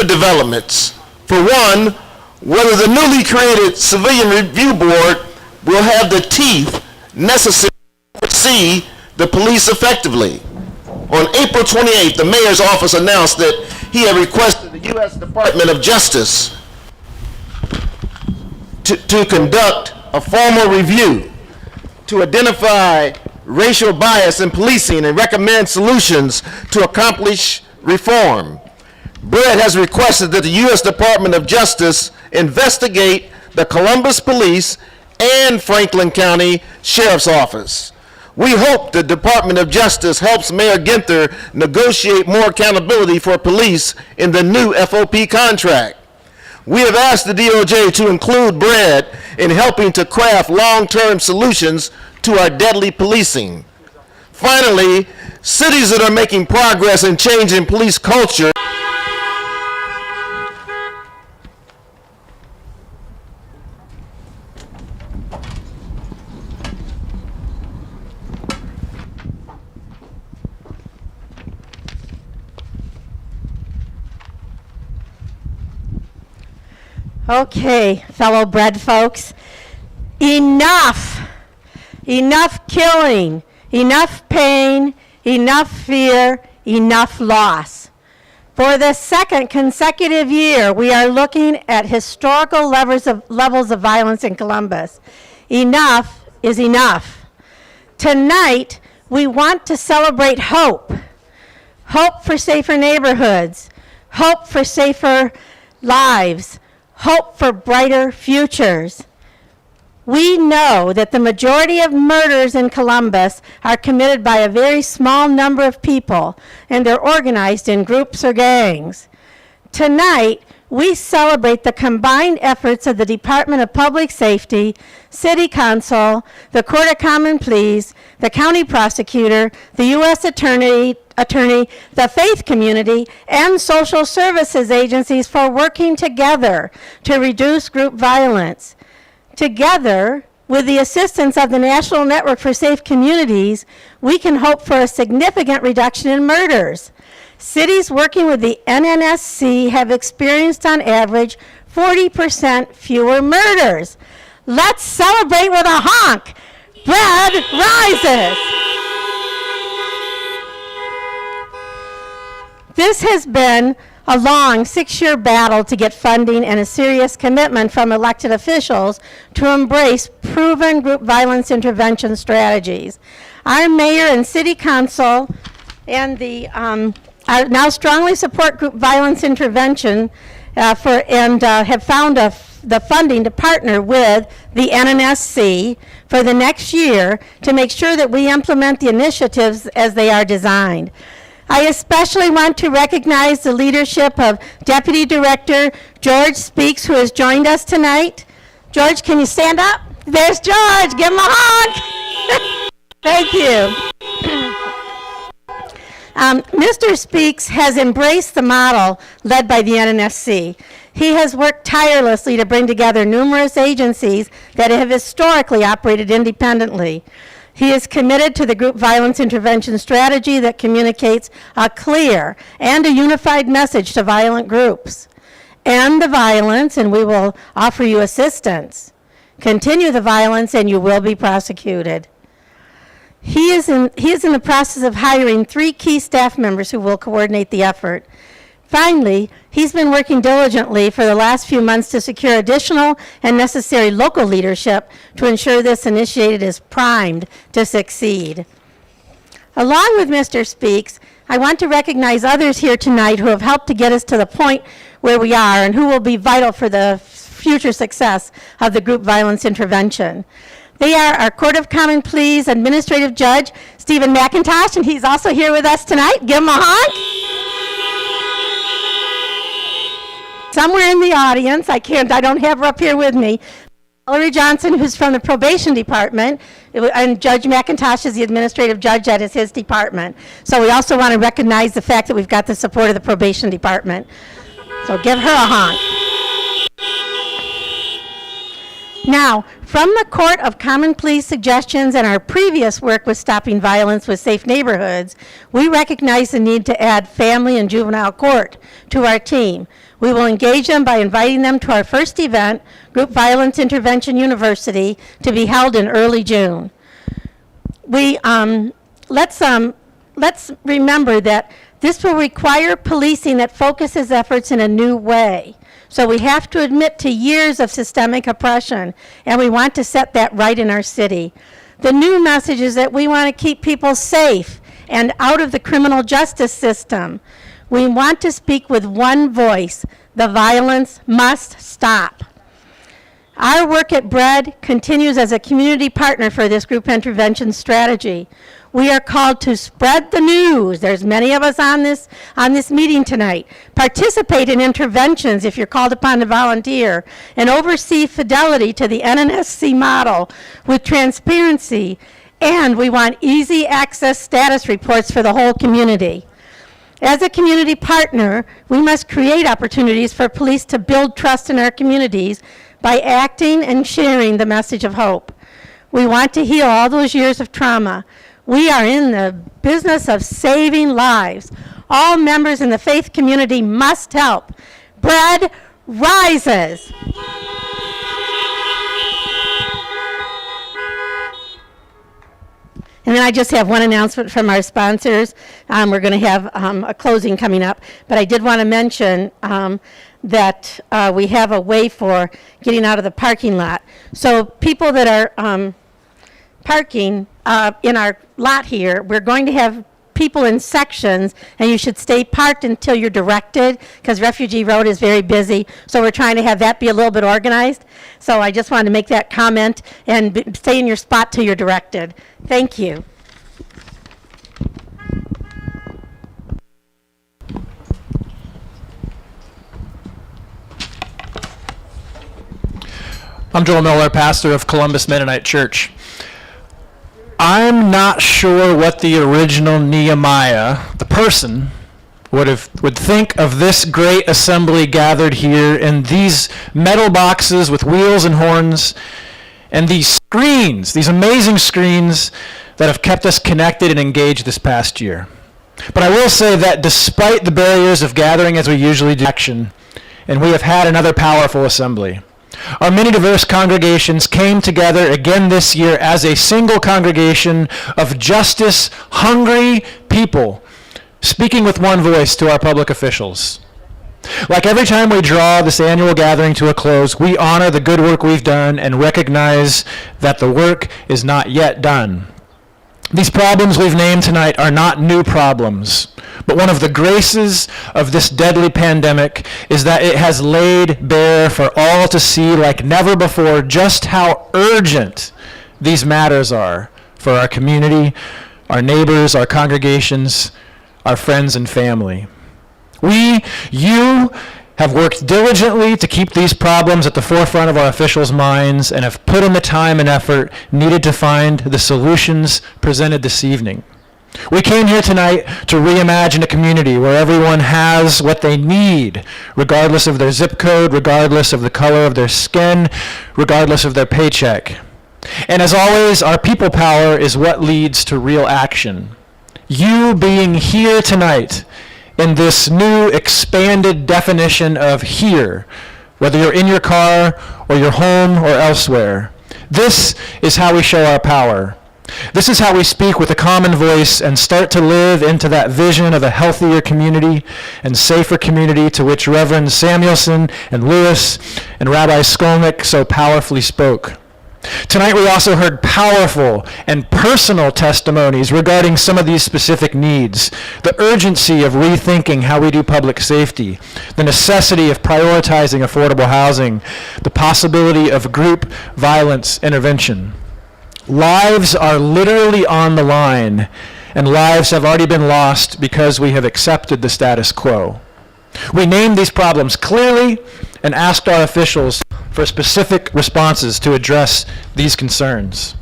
developments. For one, whether the newly created Civilian Review Board will have the teeth necessary to oversee the police effectively. On April 28th, the mayor's office announced that he had requested the U.S. Department of Justice to conduct a formal review to identify racial bias in policing and recommend solutions to accomplish reform. Brett has requested that the U.S. Department of Justice investigate the Columbus Police and Franklin County Sheriff's Office. We hope the Department of Justice helps Mayor Ginther negotiate more accountability for police in the new FOP contract. We have asked the DOJ to include Brad in helping to craft long-term solutions to our deadly policing. Finally, cities that are making progress in changing police culture Okay, fellow bread folks, enough. Enough killing, enough pain, enough fear, enough loss. For the second consecutive year, we are looking at historical levels of violence in Columbus. Enough is enough. Tonight, we want to celebrate hope. Hope for safer neighborhoods, hope for safer lives, hope for brighter futures. We know that the majority of murders in Columbus are committed by a very small number of people, and they're organized in groups or gangs. Tonight, we celebrate the combined efforts of the Department of Public Safety, City Council, the Court of Common Pleas, the County Prosecutor, the U.S. Attorney, the faith community, and social services agencies for working together to reduce group violence. Together, with the assistance of the National Network for Safe Communities, we can hope for a significant reduction in murders. Cities working with the NNSC have experienced on average 40% fewer murders. Let's celebrate with a honk. Bread rises. This has been a long 6-year battle to get funding and a serious commitment from elected officials to embrace proven group violence intervention strategies. Our mayor and city council and now strongly support group violence intervention have found the funding to partner with the NNSC for the next year to make sure that we implement the initiatives as they are designed. I especially want to recognize the leadership of Deputy Director George Speaks, who has joined us tonight. George, can you stand up? There's George. Give him a honk. Thank you. Mr. Speaks has embraced the model led by the NNSC. He has worked tirelessly to bring together numerous agencies that have historically operated independently. He is committed to the group violence intervention strategy that communicates a clear and a unified message to violent groups. End the violence and we will offer you assistance. Continue the violence and you will be prosecuted. He is in the process of hiring 3 key staff members who will coordinate the effort. Finally, he's been working diligently for the last few months to secure additional and necessary local leadership to ensure this initiative is primed to succeed. Along with Mr. Speaks, I want to recognize others here tonight who have helped to get us to the point where we are and who will be vital for the future success of the group violence intervention. They are our Court of Common Pleas Administrative Judge, Stephen McIntosh, and he's also here with us tonight. Give him a honk. Somewhere in the audience, I don't have her up here with me, Valerie Johnson, who's from the probation department, and Judge McIntosh is the administrative judge that is his department. So we also want to recognize the fact that we've got the support of the probation department. So give her a honk. Now, from the Court of Common Pleas suggestions and our previous work with stopping violence with safe neighborhoods, we recognize the need to add family and juvenile court to our team. We will engage them by inviting them to our first event, Group Violence Intervention University, to be held in early June. Let's remember that this will require policing that focuses efforts in a new way. So we have to admit to years of systemic oppression, and we want to set that right in our city. The new message is that we want to keep people safe and out of the criminal justice system. We want to speak with one voice. The violence must stop. Our work at BRED continues as a community partner for this group intervention strategy. We are called to spread the news. There's many of us on this meeting tonight. Participate in interventions if you're called upon to volunteer, and oversee fidelity to the NNSC model with transparency. And we want easy access status reports for the whole community. As a community partner, we must create opportunities for police to build trust in our communities by acting and sharing the message of hope. We want to heal all those years of trauma. We are in the business of saving lives. All members in the faith community must help. BRED rises. And then I just have one announcement from our sponsors. We're going to have a closing coming up, but I did want to mention that we have a way for getting out of the parking lot. So people that are parking in our lot here, we're going to have people in sections, and you should stay parked until you're directed, because Refugee Road is very busy. So we're trying to have that be a little bit organized. So I just wanted to make that comment, and stay in your spot till you're directed. Thank you. I'm Joel Miller, pastor of Columbus Mennonite Church. I'm not sure what the original Nehemiah, the person, would think of this great assembly gathered here in these metal boxes with wheels and horns, and these screens, these amazing screens that have kept us connected and engaged this past year. But I will say that despite the barriers of gathering as we usually do, and we have had another powerful assembly. Our many diverse congregations came together again this year as a single congregation of justice-hungry people, speaking with one voice to our public officials. Like every time we draw this annual gathering to a close, we honor the good work we've done and recognize that the work is not yet done. These problems we've named tonight are not new problems, but one of the graces of this deadly pandemic is that it has laid bare for all to see like never before just how urgent these matters are for our community, our neighbors, our congregations, our friends and family. You have worked diligently to keep these problems at the forefront of our officials' minds and have put in the time and effort needed to find the solutions presented this evening. We came here tonight to reimagine a community where everyone has what they need, regardless of their zip code, regardless of the color of their skin, regardless of their paycheck. And as always, our people power is what leads to real action. You being here tonight in this new expanded definition of here, whether you're in your car or your home or elsewhere, this is how we show our power. This is how we speak with a common voice and start to live into that vision of a healthier community and safer community to which Reverend Samuelson and Lewis and Rabbi Skolnik so powerfully spoke. Tonight we also heard powerful and personal testimonies regarding some of these specific needs, the urgency of rethinking how we do public safety, the necessity of prioritizing affordable housing, the possibility of group violence intervention. Lives are literally on the line, and lives have already been lost because we have accepted the status quo. We named these problems clearly and asked our officials for specific responses to address these concerns.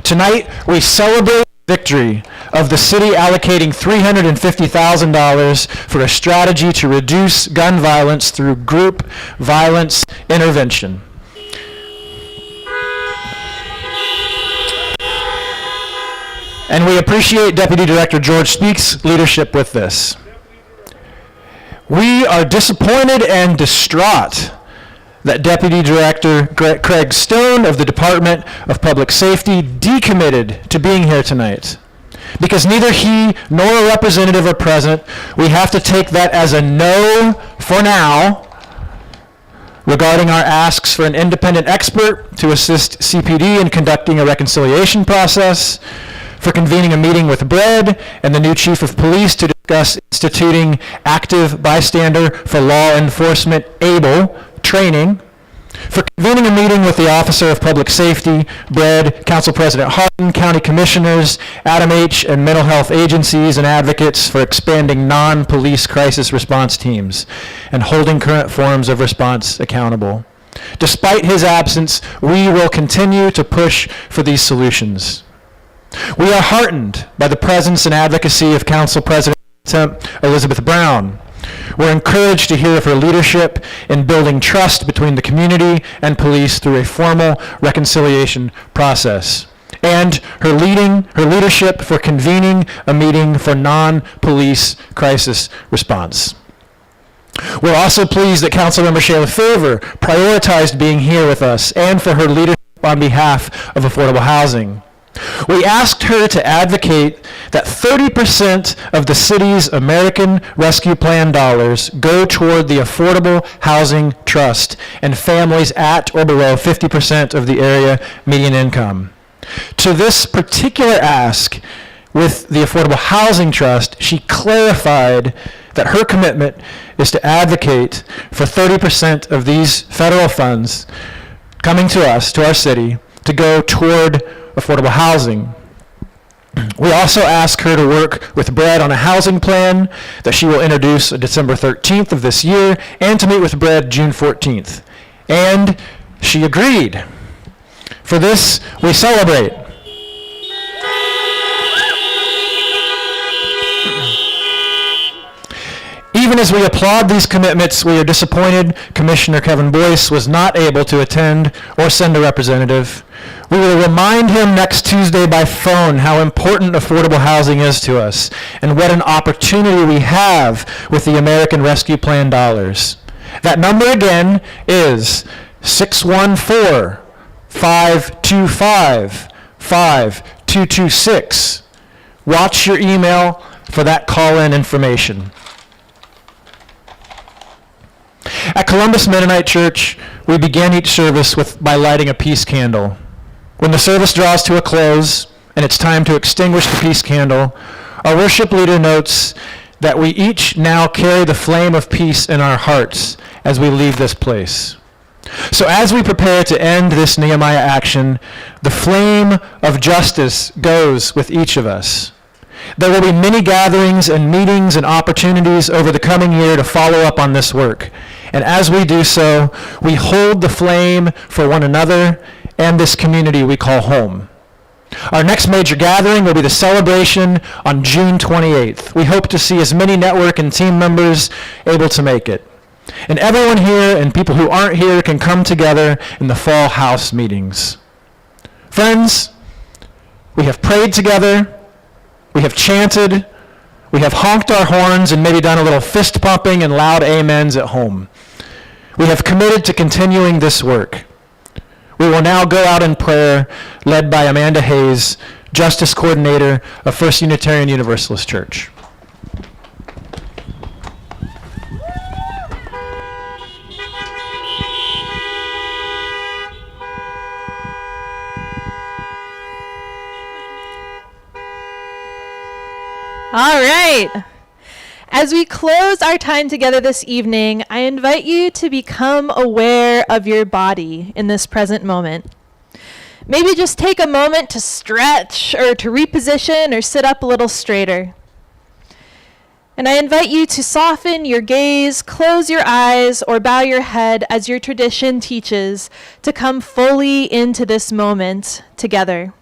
Tonight, we celebrate the victory of the city allocating $350,000 for a strategy to reduce gun violence through group violence intervention. And we appreciate Deputy Director George Speak's leadership with this. We are disappointed and distraught that Deputy Director Craig Stone of the Department of Public Safety decommitted to being here tonight. Because neither he nor a representative are present, we have to take that as a no for now regarding our asks for an independent expert to assist CPD in conducting a reconciliation process, for convening a meeting with Brad and the new chief of police to discuss instituting active bystander for law enforcement ABLE training, for convening a meeting with the Officer of Public Safety, Brad, Council President Harden, County Commissioners, Adam H., and mental health agencies and advocates for expanding non-police crisis response teams and holding current forms of response accountable. Despite his absence, we will continue to push for these solutions. We are heartened by the presence and advocacy of Council President Elizabeth Brown. We're encouraged to hear of her leadership in building trust between the community and police through a formal reconciliation process, and her leadership for convening a meeting for non-police crisis response. We're also pleased that Councilmember Shayla Favor prioritized being here with us and for her leadership on behalf of affordable housing. We asked her to advocate that 30% of the city's American Rescue Plan dollars go toward the Affordable Housing Trust and families at or below 50% of the area median income. To this particular ask with the Affordable Housing Trust, she clarified that her commitment is to advocate for 30% of these federal funds coming to us, to our city, to go toward affordable housing. We also ask her to work with Brad on a housing plan that she will introduce December 13th of this year and to meet with Brad June 14th. And she agreed. For this, we celebrate. Even as we applaud these commitments, we are disappointed Commissioner Kevin Boyce was not able to attend or send a representative. We will remind him next Tuesday by phone how important affordable housing is to us and what an opportunity we have with the American Rescue Plan dollars. That number again is 614-525-5226. Watch your email for that call-in information. At Columbus Mennonite Church, we begin each service by lighting a peace candle. When the service draws to a close and it's time to extinguish the peace candle, our worship leader notes that we each now carry the flame of peace in our hearts as we leave this place. So as we prepare to end this Nehemiah action, the flame of justice goes with each of us. There will be many gatherings and meetings and opportunities over the coming year to follow up on this work. And as we do so, we hold the flame for one another and this community we call home. Our next major gathering will be the celebration on June 28th. We hope to see as many network and team members able to make it. And everyone here and people who aren't here can come together in the fall house meetings. Friends, we have prayed together, we have chanted, we have honked our horns and maybe done a little fist pumping and loud amens at home. We have committed to continuing this work. We will now go out in prayer, led by Amanda Hayes, Justice Coordinator of First Unitarian Universalist Church. All right. As we close our time together this evening, I invite you to become aware of your body in this present moment. Maybe just take a moment to stretch or to reposition or sit up a little straighter. And I invite you to soften your gaze, close your eyes, or bow your head as your tradition teaches to come fully into this moment together.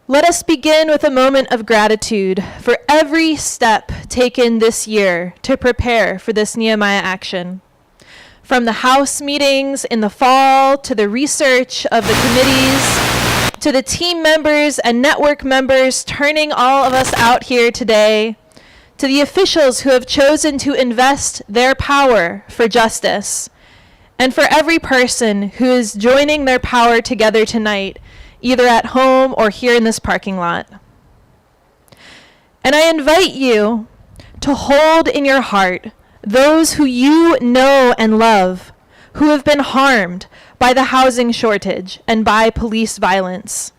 Let us begin with a moment of gratitude for every step taken this year to prepare for this Nehemiah action. From the house meetings in the fall, to the research of the committees, to the team members and network members turning all of us out here today, to the officials who have chosen to invest their power for justice, and for every person who is joining their power together tonight, either at home or here in this parking lot. And I invite you to hold in your heart those who you know and love who have been harmed by the housing shortage and by police violence.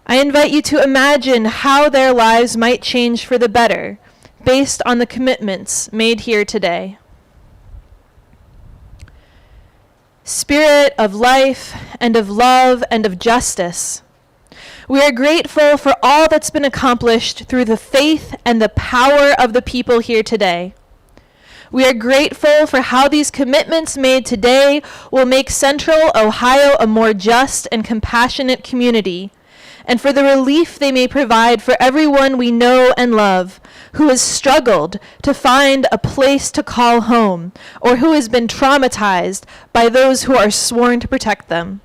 I invite you to imagine how their lives might change for the better based on the commitments made here today. Spirit of life and of love and of justice, we are grateful for all that's been accomplished through the faith and the power of the people here today. We are grateful for how these commitments made today will make Central Ohio a more just and compassionate community, and for the relief they may provide for everyone we know and love who has struggled to find a place to call home, or who has been traumatized by those who are sworn to protect them.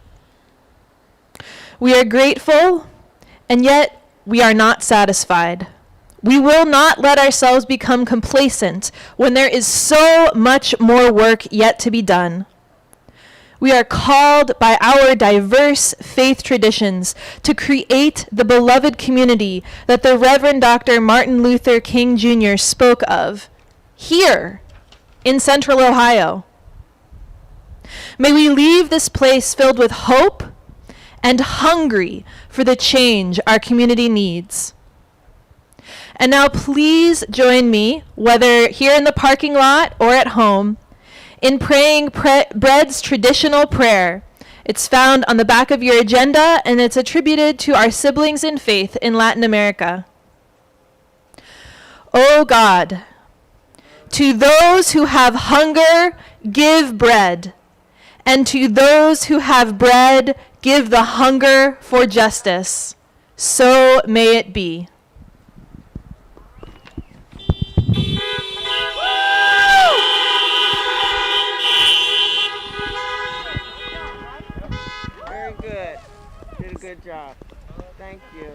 We are grateful, and yet we are not satisfied. We will not let ourselves become complacent when there is so much more work yet to be done. We are called by our diverse faith traditions to create the beloved community that the Reverend Dr. Martin Luther King Jr. spoke of here in Central Ohio. May we leave this place filled with hope and hungry for the change our community needs. And now please join me, whether here in the parking lot or at home, in praying Bread's traditional prayer. It's found on the back of your agenda, and it's attributed to our siblings in faith in Latin America. O God, to those who have hunger, give bread, and to those who have bread, give the hunger for justice. So may it be. Very good. Did a good job. Thank you.